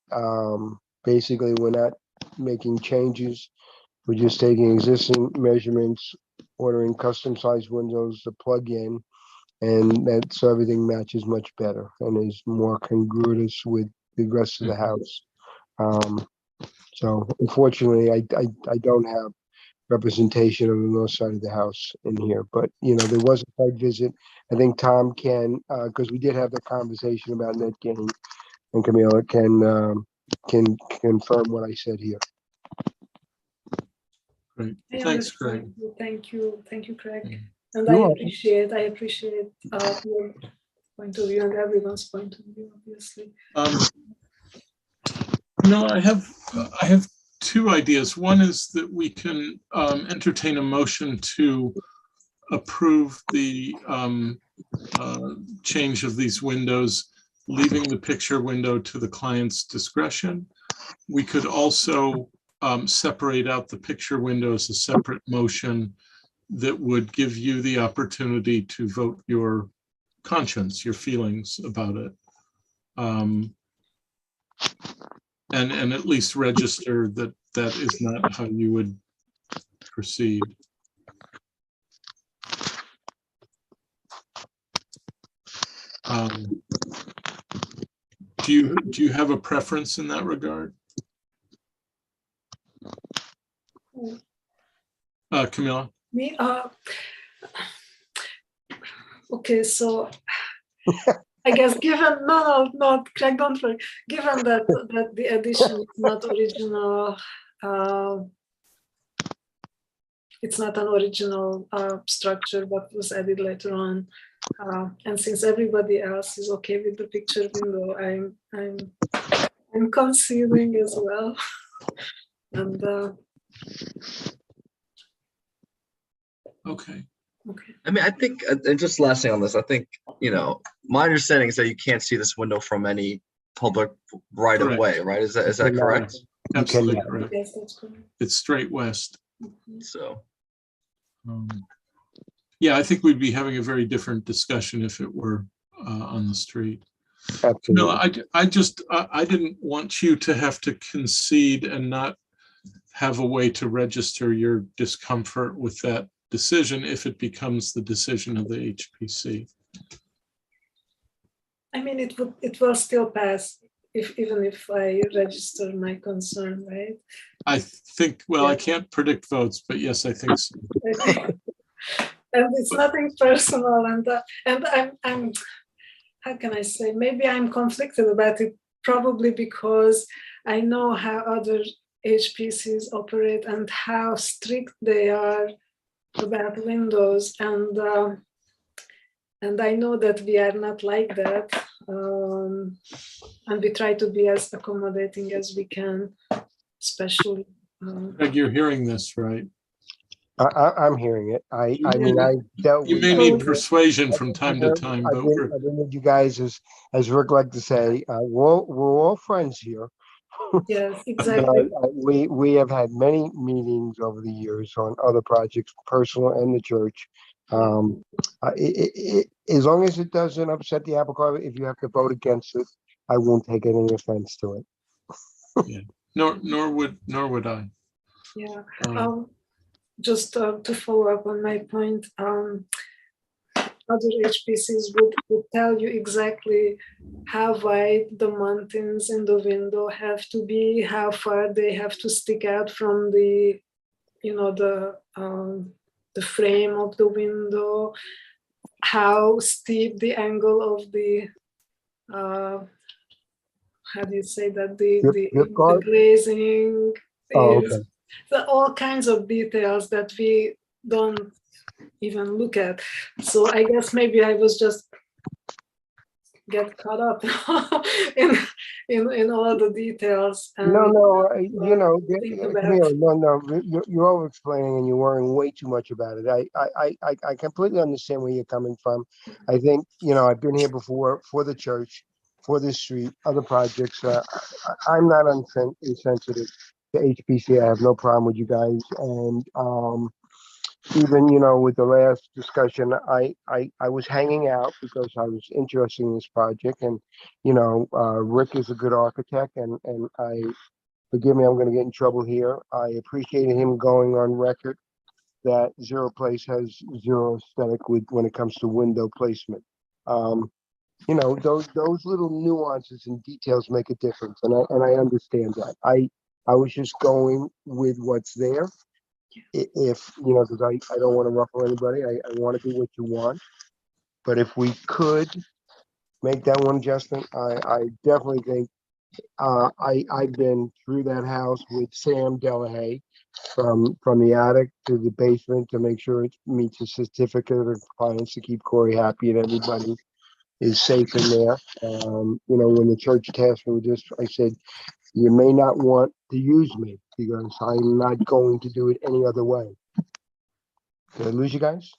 basically we're not making changes. We're just taking existing measurements, ordering custom sized windows to plug in, and that so everything matches much better and is more congruous with the rest of the house. So unfortunately, I don't have representation of the north side of the house in here, but, you know, there was a site visit. I think Tom can, because we did have the conversation about net gain, and Camila can confirm what I said here. Great. I Thanks, Craig. understand you. Thank you, Craig. And You're I welcome. appreciate your point of view and everyone's point of view, obviously. No, I have 2 ideas. One is that we can entertain a motion to approve the change of these windows, leaving the picture window to the client's discretion. We could also separate out the picture window as a separate motion that would give you the opportunity to vote your conscience, your feelings about it. And at least register that that is not how you would proceed. Do you have a preference in that regard? Camilla? Me, okay, so I guess Craig, don't worry. Given that the addition is not original, it's not an original structure, but was added later on. And since everybody else is okay with the picture window, I'm conceding as well. And Okay. okay. I mean, I think, and just last thing on this, I think, my understanding is that you can't see this window from any public right of way, right? Is that correct? Absolutely cannot. correct. Yes, that's correct. It's straight west. So, Yeah, I think we'd be having a very different discussion if it were on the street. Absolutely. I didn't want you to have to concede and not have a way to register your discomfort with that decision if it becomes the decision of the HPC. I mean, it will still pass even if I register my concern, right? I think, well, Yeah. I can't predict votes, but yes, I think so. And it's nothing personal, and I'm how can I say, maybe I'm conflicted about it, probably because I know how other HPCs operate and how strict they are about windows, and I know that we are not like that, and we try to be as accommodating as we can, especially. Greg, you're hearing this, right? I'm hearing it. I mean, I dealt You with. may need persuasion from time to time, I've but been with you guys, as Rick liked to say, we're all friends here. Yes, exactly. We have had many meetings over the years on other projects, personal and the church. As long as it doesn't upset the apple cart, if you have to vote against it, I won't take any offense to it. yeah, nor would I. Yeah. Just to follow up on my point, other HPCs would tell you exactly how wide the mountains in the window have to be, how far they have to stick out from the frame of the window, how steep the angle of the how do you say that, the glazing is. Okay. So all kinds of details that we don't even look at. So I guess maybe I was just get caught up in all the details. And, No, think about- Camille, you're over explaining and you're worrying way too much about it. I completely understand where you're coming from. I think, I've been here before for the church, for this street, other projects. I'm not insensitive to HPC. I have no problem with you guys. And even, with the last discussion, I was hanging out because I was interested in this project. And, Rick is a good architect, and forgive me, I'm going to get in trouble here. I appreciated him going on record that Zero Place has zero aesthetic when it comes to window placement. Those little nuances and details make a difference, and I understand that. I was just going with what's there. If because I don't want to ruffle anybody. I want to do what you want, but if we could make that one adjustment, I definitely think. I've been through that house with Sam Delahaye from the attic to the basement to make sure it meets a certificate of compliance to keep Corey happy and everybody is safe in there. When the church tasked me with this, I said, you may not want to use me because I'm not going to do it any other way. Did I lose you guys?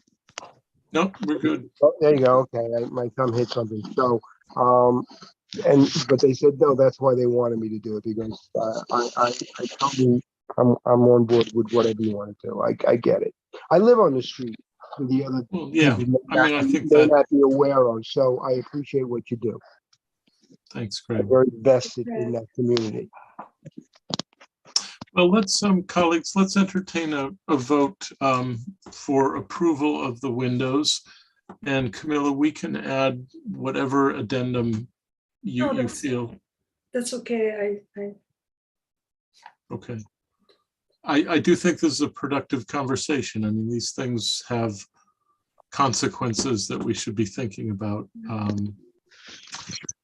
No, we're good. Oh, there you go. Okay, my thumb hit something. So, but they said no. That's why they wanted me to do it because I totally I'm on board with whatever you want to do. I get it. I live on the street with the other Yeah, people I think may that. not be aware of. So I appreciate what you do. Thanks, I'm Greg. very vested in that community. Well, colleagues, let's entertain a vote for approval of the windows. And Camilla, we can add whatever addendum you feel. That's okay. Okay. I do think this is a productive conversation. I mean, these things have consequences that we should be thinking about.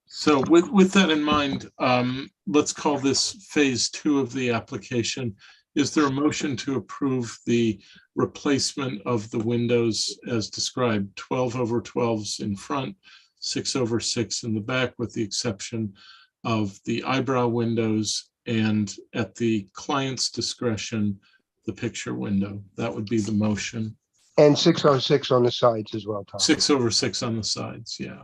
So with that in mind, let's call this phase 2 of the application. Is there a motion to approve the replacement of the windows as described, 12/12s in front, 6/6 in the back, with the exception of the eyebrow windows, and at the client's discretion, the picture window? That would be the motion. And 606 on the sides as well, Tom. 6/6 on the sides, yeah.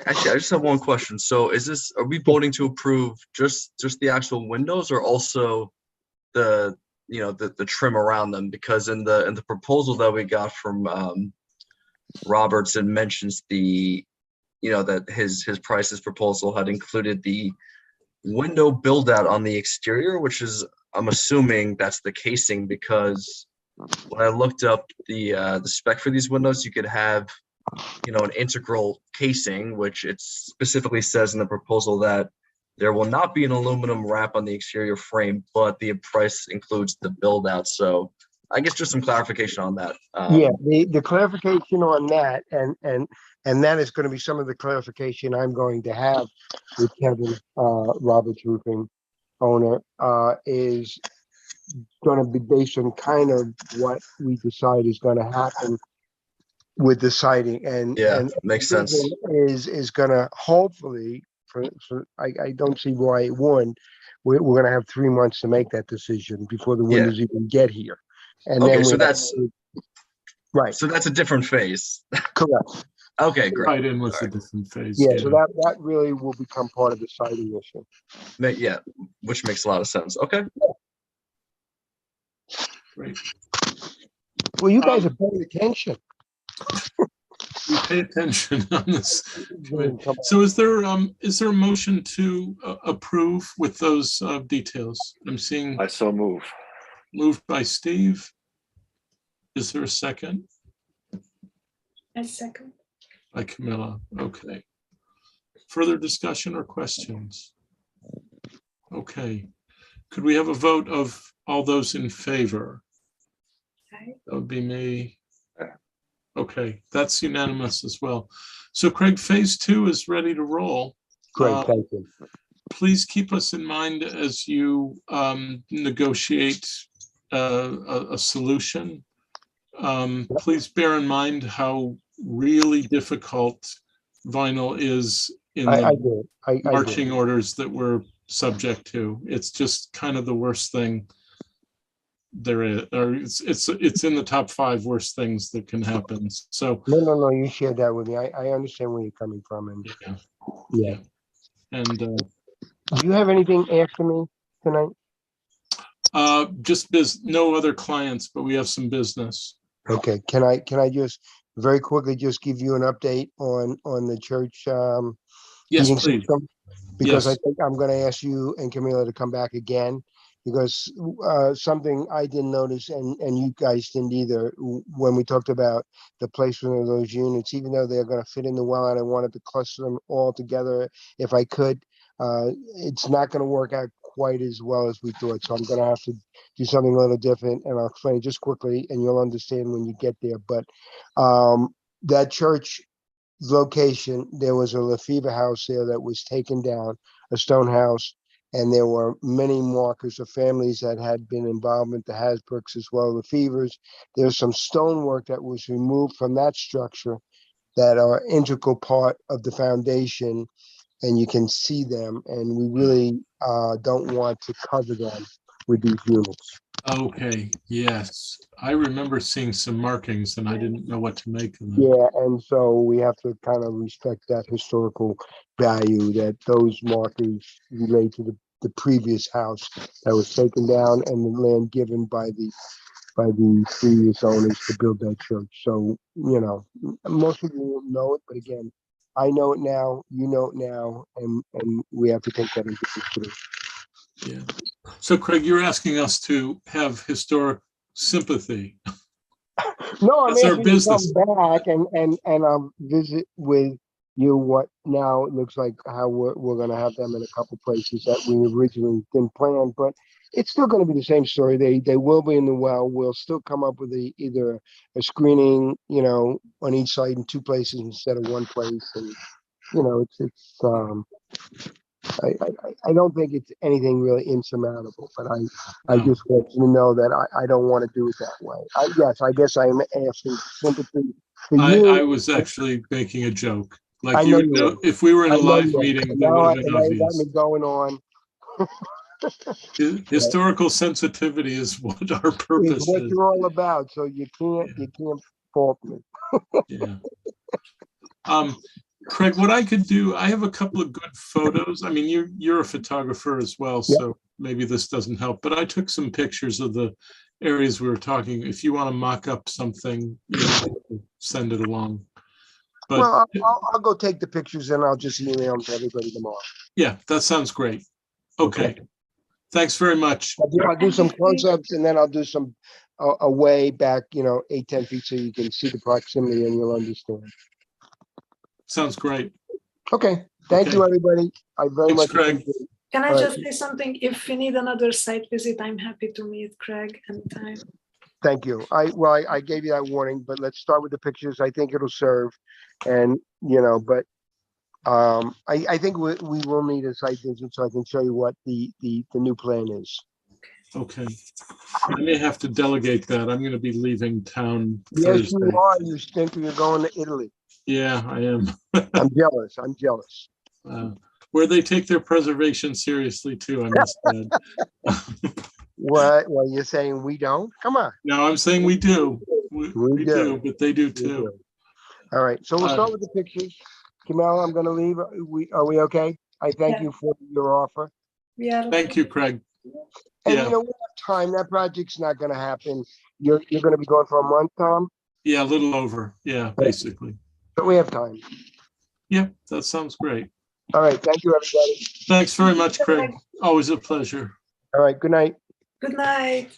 Actually, I just have one question. So are we voting to approve just the actual windows, or also the trim around them? Because in the proposal that we got from Roberts, it mentions that his prices proposal had included the window build out on the exterior, which is, I'm assuming that's the casing, because when I looked up the spec for these windows, you could have an integral casing, which it specifically says in the proposal that there will not be an aluminum wrap on the exterior frame, but the price includes the build out. So I guess just some clarification on that. Yeah, the clarification on that, and that is going to be some of the clarification I'm going to have with Kevin, Roberts Roofing owner, is going to be based on kind of what we decide is going to happen with the siding, and makes sense. Is going to hopefully, I don't see why it wouldn't. We're going to have 3 months to make that decision before the windows even get here. And okay, then so that's right. So that's a different phase. Correct. Okay, great. Right in with the different phase. Yeah, so that really will become part of the siding issue. Yeah, which makes a lot of sense. Okay. Great. Well, you guys are paying attention. We pay attention on this. So is there a motion to approve with those details? I'm seeing. I so move. Moved by Steve. Is there a second? A second. By Camilla. Okay. Further discussion or questions? Okay. Could we have a vote of all those in favor? Okay. That would be me. Okay, that's unanimous as well. So Craig, phase 2 is ready to roll. Great, thank you. Please keep us in mind as you negotiate a solution. Please bear in mind how really difficult vinyl is in the marching orders that we're subject to. It's just kind of the worst thing there is, or it's in the top 5 worst things that can happen. So no, you shared that with me. I understand where you're coming from, and yeah. And do you have anything after me tonight? Just no other clients, but we have some business. Okay, can I just very quickly just give you an update on the church yes, heating please. system? Because yes. I think I'm going to ask you and Camila to come back again, because something I didn't notice and you guys didn't either when we talked about the placement of those units, even though they're going to fit in the well and I wanted to cluster them all together if I could, it's not going to work out quite as well as we thought. So I'm going to have to do something a little different, and I'll explain it just quickly and you'll understand when you get there. But that church location, there was a Lefevre house there that was taken down, a stone house, and there were many markers of families that had been involved with the Hasbrooks as well, Lefevres. There's some stonework that was removed from that structure that are integral part of the foundation, and you can see them, and we really don't want to cover them with these units. Okay, yes. I remember seeing some markings and I didn't know what to make of them. Yeah, and so we have to kind of respect that historical value, that those markers relate to the previous house that was taken down and the land given by the previous owners to build that church. So, most people won't know it, but again, I know it now, you know it now, and we have to take that into consideration. Yeah. So Craig, you're asking us to have historic sympathy. No, I'm That's our asking you to business. come back and visit with you what now it looks like how we're going to have them in a couple places that we originally didn't plan. But it's still going to be the same story. They will be in the well. We'll still come up with either a screening, on each side in two places instead of one place. And, I don't think it's anything really insurmountable, but I No. just want you to know that I don't want to do it that way. Yes, I guess I'm asking sympathy for you. I was actually making a joke. Like I you know would you know, were. if we were in I a know live you are. meeting, And that would now have been you got obvious. me going on. Historical sensitivity is what our It's purpose what is. you're all about, so you can't fault me. Yeah. Craig, what I could do, I have a couple of good photos. I mean, you're a photographer as well, so maybe this doesn't help, but I took some pictures of the areas we were talking. If you want to mock up something, send it along. But Well, I'll go take the pictures and I'll just email them to everybody tomorrow. yeah, that sounds great. Okay. Thanks very much. I'll do some close-ups and then I'll do some away back, 8-10 feet so you can see the proximity and you'll understand. Sounds great. Okay. Thank you, everybody. I very Thanks, much Craig. appreciate it. Can I All right. just say something? If we need another site visit, I'm happy to meet Craig anytime. Thank you. I gave you that warning, but let's start with the pictures. I think it'll serve. And, but I think we will need a site visit so I can show you what the new plan is. Okay. I may have to delegate that. I'm going to be leaving town Yes, Thursday. you are. You think you're going to Italy. Yeah, I am. I'm jealous. I'm jealous. Where they take their preservation seriously too, I must add. What? Well, you're saying we don't? Come on. No, I'm saying we do. We do, but they do too. All right. So we'll start with the pictures. Camilla, I'm going to leave. Are we okay? I thank you for your offer. Yeah. Thank you, Craig. And Yeah. we have time. That project's not going to happen. You're going to be going for a month, Tom? Yeah, a little over. Yeah, basically. But we have time. Yep, that sounds great. All right. Thank you, everybody. Thanks very much, Craig. Always a pleasure. All right. Good night. Good night.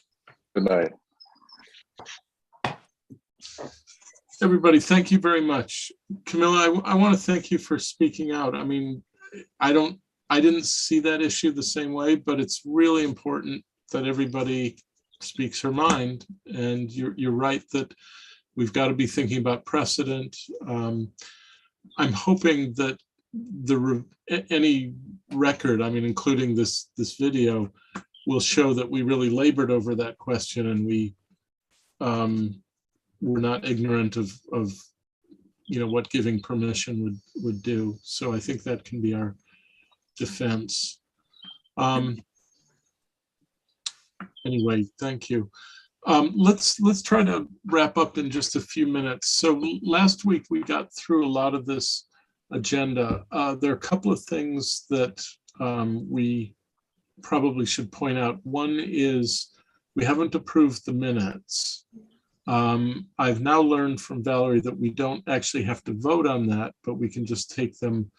Good night. Everybody, thank you very much. Camilla, I want to thank you for speaking out. I mean, I didn't see that issue the same way, but it's really important that everybody speaks her mind. And you're right that we've got to be thinking about precedent. I'm hoping that any record, I mean, including this video, will show that we really labored over that question and we're not ignorant of what giving permission would do. So I think that can be our defense. Anyway, thank you. Let's try to wrap up in just a few minutes. So last week we got through a lot of this agenda. There are a couple of things that we probably should point out. One is we haven't approved the minutes. I've now learned from Valerie that we don't actually have to vote on that, but we can just take them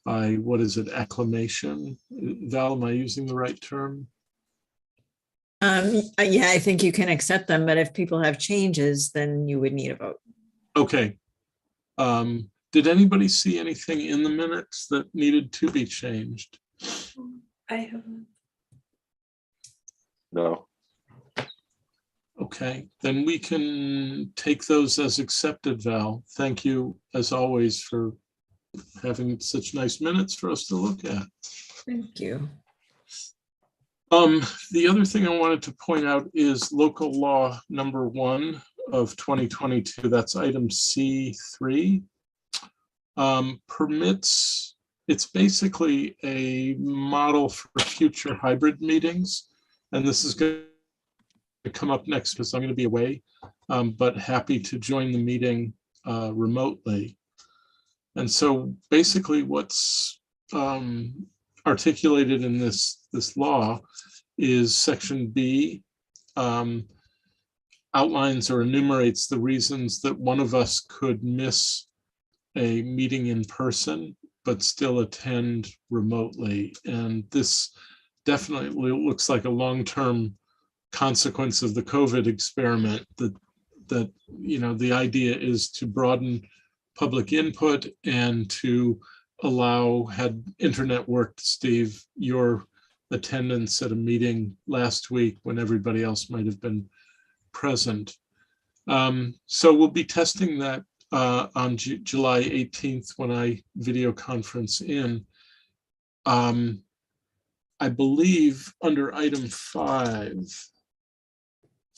by, what is it, acclamation? Val, am I using the right term? Yeah, I think you can accept them, but if people have changes, then you would need a vote. Okay. Did anybody see anything in the minutes that needed to be changed? I haven't. No. Okay, then we can take those as accepted, Val. Thank you, as always, for having such nice minutes for us to look at. Thank you. The other thing I wanted to point out is local law number 1 of 2022. That's item C3. Permits, it's basically a model for future hybrid meetings. And this is going to come up next because I'm going to be away, but happy to join the meeting remotely. And so basically what's articulated in this law is section B, outlines or enumerates the reasons that one of us could miss a meeting in person, but still attend remotely. And this definitely looks like a long-term consequence of the COVID experiment, that the idea is to broaden public input and to allow, had internet worked, Steve, your attendance at a meeting last week when everybody else might have been present. So we'll be testing that on July 18th when I video conference in. I believe under item 5,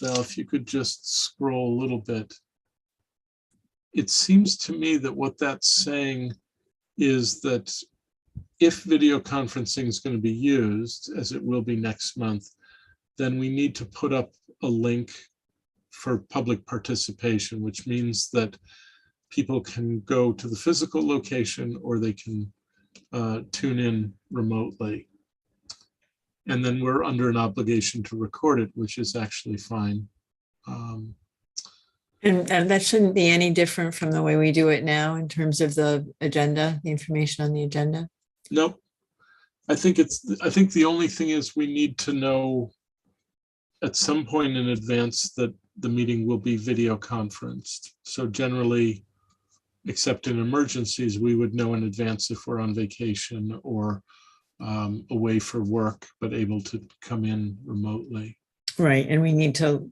Val, if you could just scroll a little bit. It seems to me that what that's saying is that if video conferencing is going to be used, as it will be next month, then we need to put up a link for public participation, which means that people can go to the physical location or they can tune in remotely. And then we're under an obligation to record it, which is actually fine. And that shouldn't be any different from the way we do it now in terms of the agenda, the information on the agenda. Nope. I think the only thing is we need to know at some point in advance that the meeting will be video conferenced. So generally, except in emergencies, we would know in advance if we're on vacation or away for work, but able to come in remotely. Right, and we need to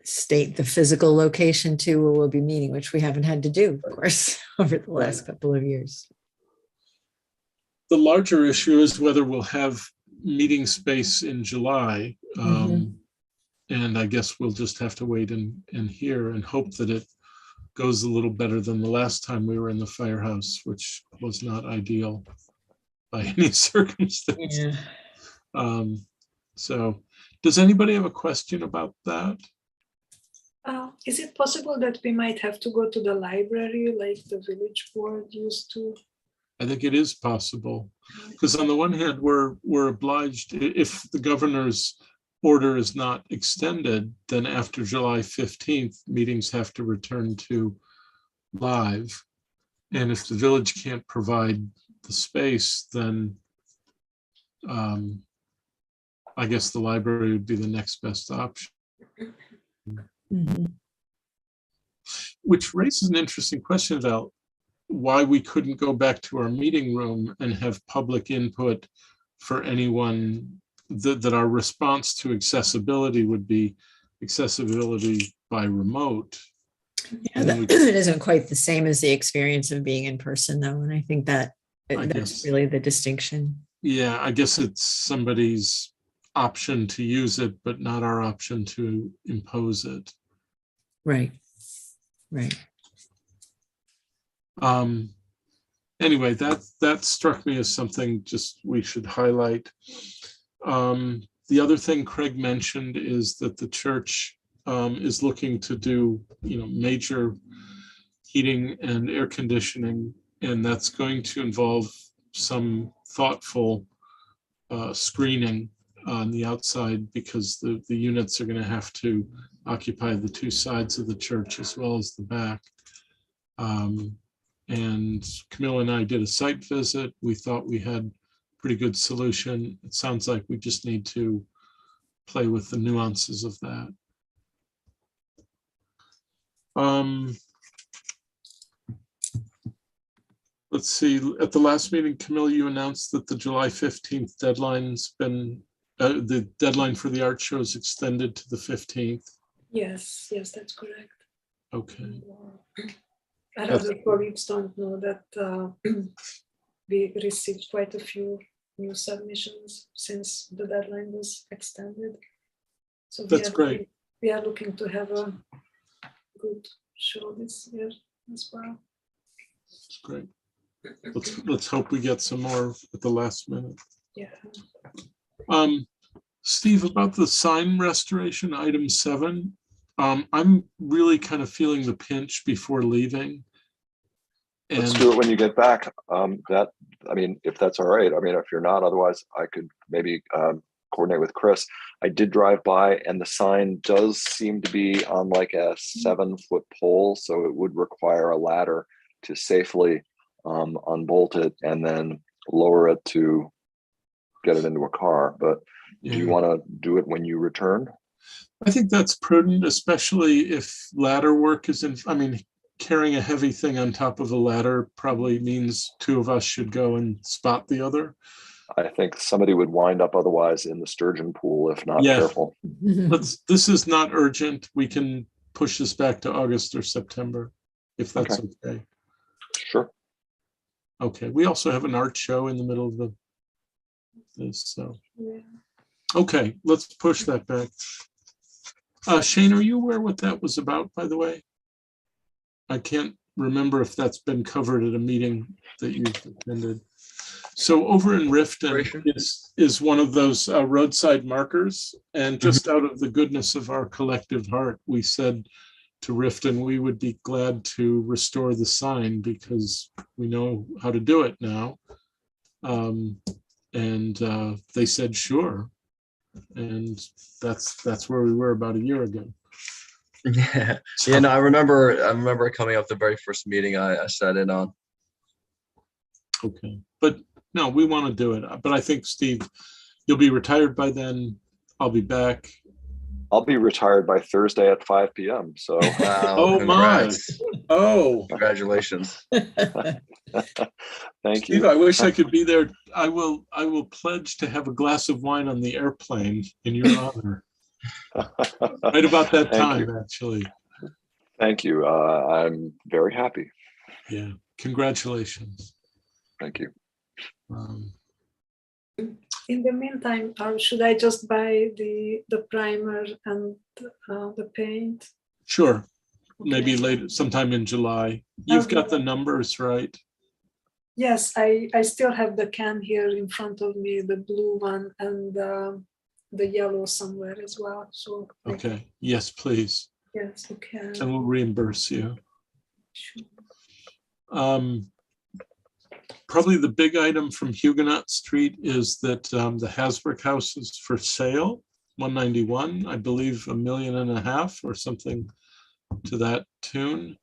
state the physical location too where we'll be meeting, which we haven't had to do, of course, over the last couple of years. The larger issue is whether we'll have meeting space in July. And I guess we'll just have to wait and hear and hope that it goes a little better than the last time we were in the firehouse, which was not ideal by any circumstance. Yeah. So does anybody have a question about that? Is it possible that we might have to go to the library like the village board used to? I think it is possible, because on the one hand, we're obliged, if the governor's order is not extended, then after July 15th, meetings have to return to live. And if the village can't provide the space, then I guess the library would be the next best option. Which raises an interesting question about why we couldn't go back to our meeting room and have public input for anyone, that our response to accessibility would be accessibility by remote. Yeah, that isn't quite the same as the experience of being in person though. And I think that that's really the distinction. Yeah, I guess it's somebody's option to use it, but not our option to impose it. Right, right. Anyway, that struck me as something just we should highlight. The other thing Craig mentioned is that the church is looking to do, major heating and air conditioning, and that's going to involve some thoughtful screening on the outside, because the units are going to have to occupy the two sides of the church as well as the back. And Camilla and I did a site visit. We thought we had a pretty good solution. It sounds like we just need to play with the nuances of that. Let's see, at the last meeting, Camilla, you announced that the July 15th deadline's been, the deadline for the art show is extended to the 15th. Yes, that's correct. Okay. Other colleagues don't know that we received quite a few new submissions since the deadline was extended. So that's great. We are looking to have a good show this year as well. That's great. Let's hope we get some more at the last minute. Yeah. Steve, about the sign restoration, item 7, I'm really kind of feeling the pinch before leaving. And let's do it when you get back. If that's all right. If you're not, otherwise I could maybe coordinate with Chris. I did drive by, and the sign does seem to be on like a 7-foot pole, so it would require a ladder to safely unbolt it and then lower it to get it into a car. But do you want to do it when you return? I think that's prudent, especially if ladder work is carrying a heavy thing on top of a ladder probably means two of us should go and spot the other. I think somebody would wind up otherwise in the sturgeon pool if not Yeah. careful. This is not urgent. We can push this back to August or September, if that's okay. Sure. Okay, we also have an art show in the middle of this, so. Yeah. Okay, let's push that back. Shane, are you aware what that was about, by the way? I can't remember if that's been covered at a meeting that you've attended. So over in Riften is one of those roadside markers. And just out of the goodness of our collective heart, we said to Riften, we would be glad to restore the sign because we know how to do it now. They said, sure. And that's where we were about a year ago. Yeah, yeah. No, I remember coming up the very first meeting I sat in on. Okay, but no, we want to do it. But I think, Steve, you'll be retired by then. I'll be back. I'll be retired by Thursday at 5 p.m. So Wow, oh congrats. my! Oh, congratulations! Thank Steve, you. I wish I could be there. I will pledge to have a glass of wine on the airplane in your honor. Right about that time, actually. Thank you. I'm very happy. Yeah, congratulations. Thank you. In the meantime, should I just buy the primer and the paint? Sure. Maybe later, sometime in July. You've got the numbers, right? Yes, I still have the can here in front of me, the blue one and the yellow somewhere as well. So okay. Yes, please. Yes, okay. And we'll reimburse you. Sure. Probably the big item from Huguenot Street is that the Hasbro house is for sale, 191, I believe $1.5 million or something to that tune.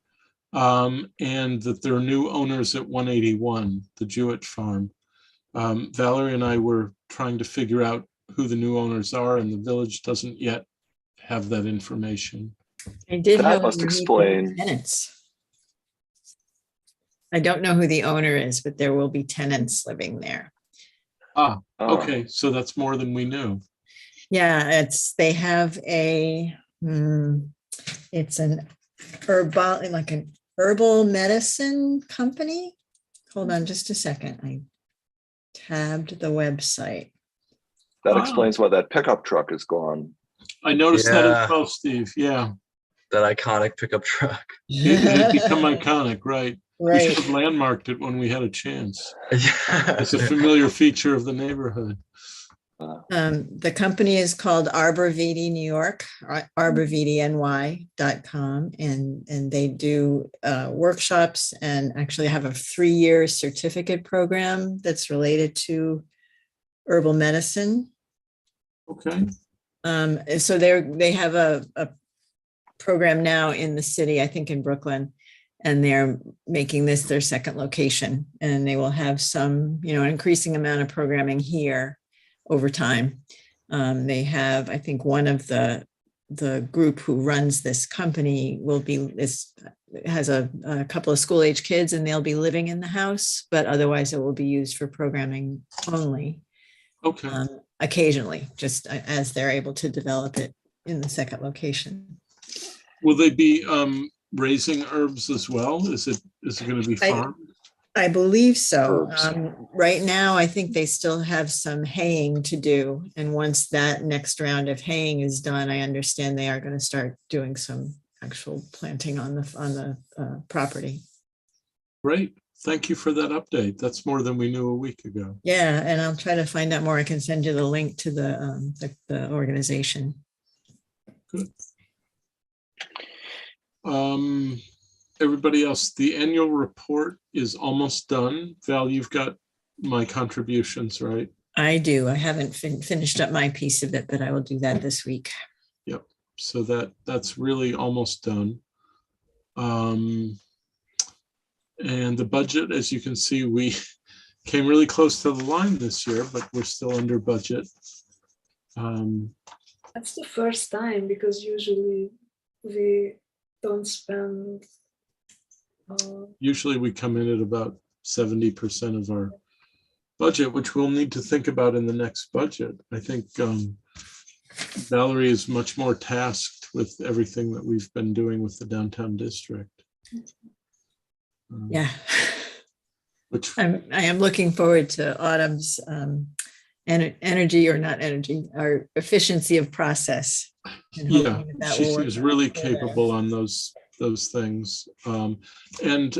And that there are new owners at 181, the Jewett farm. Valerie and I were trying to figure out who the new owners are, and the village doesn't yet have that information. I did That must explain. Tenants. I don't know who the owner is, but there will be tenants living there. Ah, okay, so that's more than we knew. Yeah, they have it's an herbal medicine company. Hold on just a second. I tabbed the website. That explains why that pickup truck is gone. I noticed that as well, Steve. Yeah. That iconic pickup truck. It had become iconic, right? Right. We should have landmarked it when we had a chance. It's a familiar feature of the neighborhood. The company is called Arborvitae New York, arborvitaeny.com, and they do workshops and actually have a 3-year certificate program that's related to herbal medicine. Okay. So they have a program now in the city, I think in Brooklyn, and they're making this their second location, and they will have some, an increasing amount of programming here over time. They have, I think one of the group who runs this company has a couple of school age kids, and they'll be living in the house, but otherwise it will be used for programming only. Okay. Occasionally, just as they're able to develop it in the second location. Will they be raising herbs as well? Is it going to be farmed? I believe so. Right now, I think they still have some haying to do. And once that next round of haying is done, I understand they are going to start doing some actual planting on the property. Great. Thank you for that update. That's more than we knew a week ago. Yeah, and I'll try to find out more. I can send you the link to the organization. Good. Everybody else, the annual report is almost done. Val, you've got my contributions, right? I do. I haven't finished up my piece of it, but I will do that this week. Yep. So that's really almost done. And the budget, as you can see, we came really close to the line this year, but we're still under budget. That's the first time, because usually we don't spend. Usually we come in at about 70% of our budget, which we'll need to think about in the next budget. I think Valerie is much more tasked with everything that we've been doing with the downtown district. Yeah. Which I am looking forward to Autumn's energy, or not energy, our efficiency of process. And yeah, hoping that she will work seems out really for them. capable on those things. And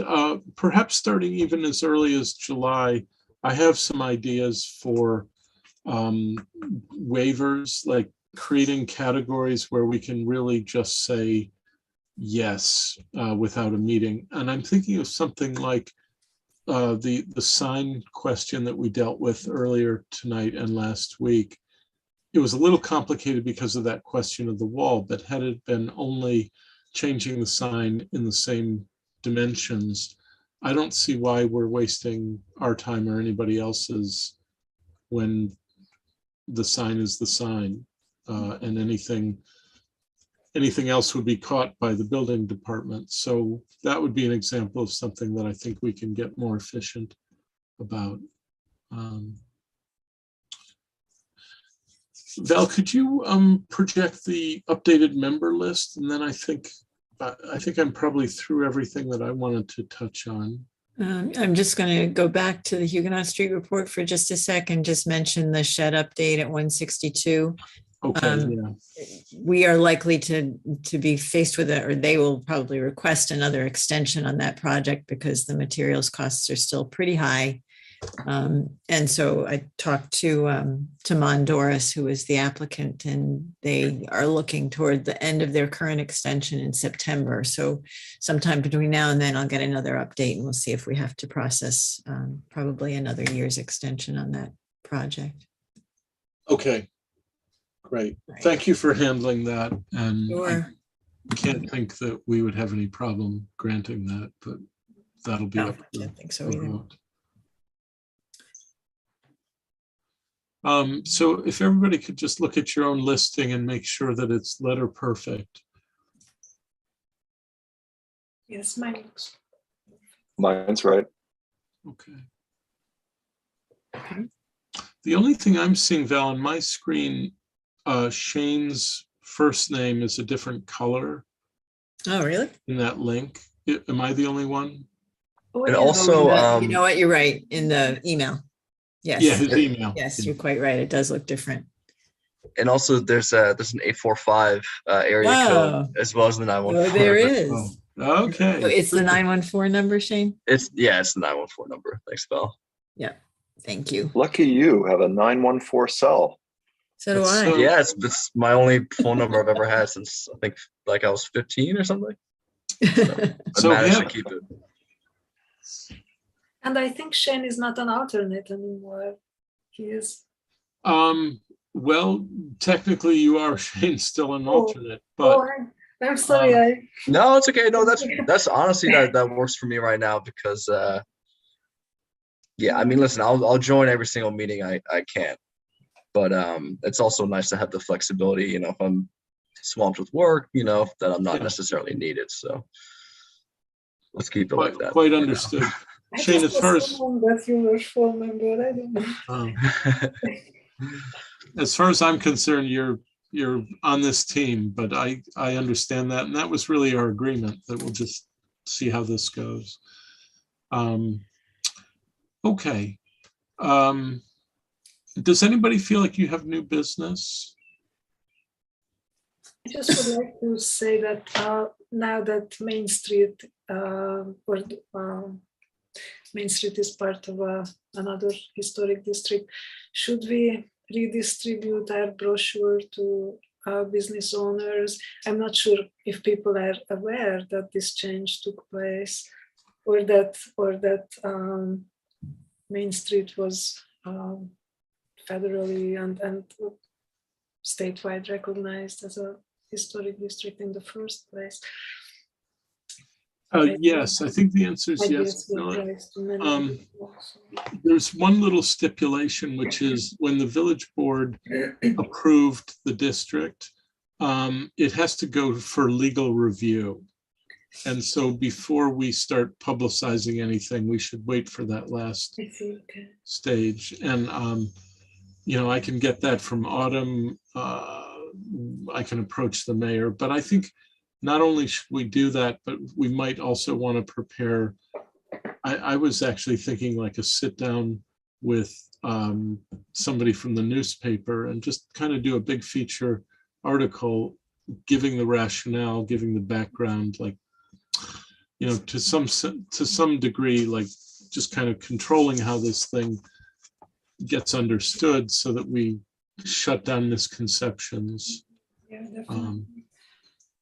perhaps starting even as early as July, I have some ideas for waivers, like creating categories where we can really just say yes without a meeting. And I'm thinking of something like the sign question that we dealt with earlier tonight and last week. It was a little complicated because of that question of the wall, but had it been only changing the sign in the same dimensions, I don't see why we're wasting our time or anybody else's when the sign is the sign, and anything else would be caught by the building department. So that would be an example of something that I think we can get more efficient about. Val, could you project the updated member list? And then I think I'm probably through everything that I wanted to touch on. I'm just going to go back to the Huguenot Street report for just a sec and just mention the shed update at 162. Okay, yeah. We are likely to be faced with it, or they will probably request another extension on that project because the materials costs are still pretty high. And so I talked to Mondoris, who is the applicant, and they are looking toward the end of their current extension in September. So sometime between now and then, I'll get another update and we'll see if we have to process probably another year's extension on that project. Okay, great. Thank you for handling that. And Sure. I can't think that we would have any problem granting that, but that'll be No, up I to don't think so the either. vote. So if everybody could just look at your own listing and make sure that it's letter perfect. Yes, mine looks. Mine's right. Okay. The only thing I'm seeing, Val, on my screen, Shane's first name is a different color Oh, really? in that link. Am I the only one? Oh, And yeah. also, You know what? You're right. In the email. Yes. Yeah, his email. Yes, you're quite right. It does look different. and also there's an 845 area Wow. code as well as the 914. Oh, there number. is. Oh, okay. So it's the 914 number, Shane? It's the 914 number. Thanks, Val. Yeah. Thank you. Lucky you have a 914 cell. So do That's I. so- Yeah, it's my only phone number I've ever had since I think like I was 15 or something. I So, managed yeah. to keep it. And I think Shane is not an alternate anymore. He is. Well, technically you are, Shane, still an Oh. alternate, but I'm sorry. No, it's okay. No, that's honestly that works for me right now because yeah, I mean, listen, I'll join every single meeting I can, but it's also nice to have the flexibility, you know, if I'm swamped with work, you know, that I'm not Yeah. necessarily needed. So let's keep it like that. quite understood. I Shane, just as far as assumed that you were full member. I don't know. as far as I'm concerned, you're on this team, but I understand that, and that was really our agreement that we'll just see how this goes. Okay. Does anybody feel like you have new business? I just would like to say that now that Main Street Main Street is part of another historic district, should we redistribute our brochure to business owners? I'm not sure if people are aware that this change took place, or that Main Street was federally and statewide recognized as a historic district in the first place. Yes, I think the answer is yes. There's one little stipulation, which is when the village board approved the district, it has to go for legal review. And so before we start publicizing anything, we should wait for that last I see. Okay. stage. And, I can get that from Autumn. I can approach the mayor, but I think not only should we do that, but we might also want to prepare. I was actually thinking like a sit down with somebody from the newspaper and just kind of do a big feature article, giving the rationale, giving the background, like, to some degree, like just kind of controlling how this thing gets understood so that we shut down misconceptions. Yeah, definitely.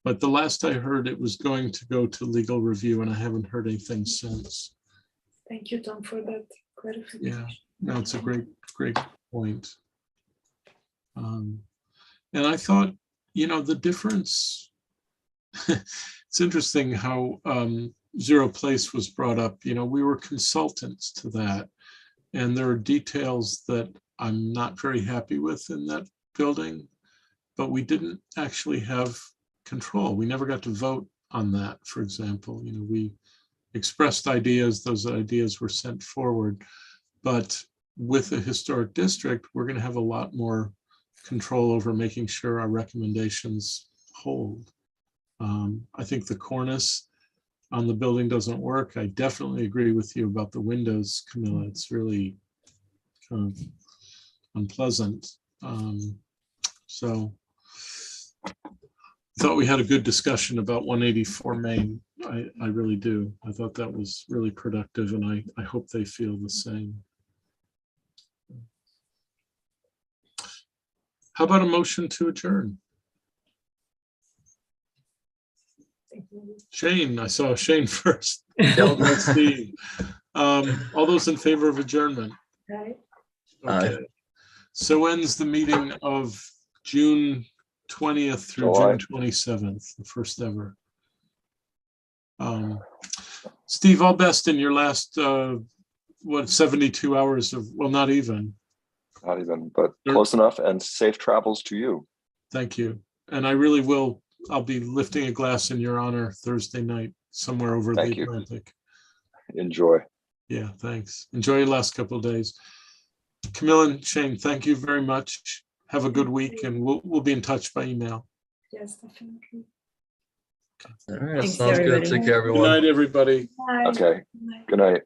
But the last I heard, it was going to go to legal review, and I haven't heard anything since. Thank you, Tom, for that clarification. Yeah, no, it's a great point. And I thought, the difference, it's interesting how Zero Place was brought up. We were consultants to that. And there are details that I'm not very happy with in that building, but we didn't actually have control. We never got to vote on that, for example. We expressed ideas, those ideas were sent forward. But with a historic district, we're going to have a lot more control over making sure our recommendations hold. I think the cornice on the building doesn't work. I definitely agree with you about the windows, Camilla. It's really kind of unpleasant. So I thought we had a good discussion about 184 Main. I really do. I thought that was really productive, and I hope they feel the same. How about a motion to adjourn? Shane, I saw Shane first. Steve. All those in favor of adjournment? Right. Okay. So ends the meeting of June 20th through July. June 27th, the first ever. Steve, all best in your last, 72 hours of, well, not even. Not even, but close enough, and safe travels to you. Thank you. And I really will, I'll be lifting a glass in your honor Thursday night, somewhere over the Thank you. Atlantic. Enjoy. Yeah, thanks. Enjoy your last couple of days. Camilla and Shane, thank you very much. Have a good week, and we'll be in touch by email. Yes, definitely. All right, Thanks, sounds everybody. good. Take care, Good everyone. night, everybody. Bye. Okay. Good night. Good night.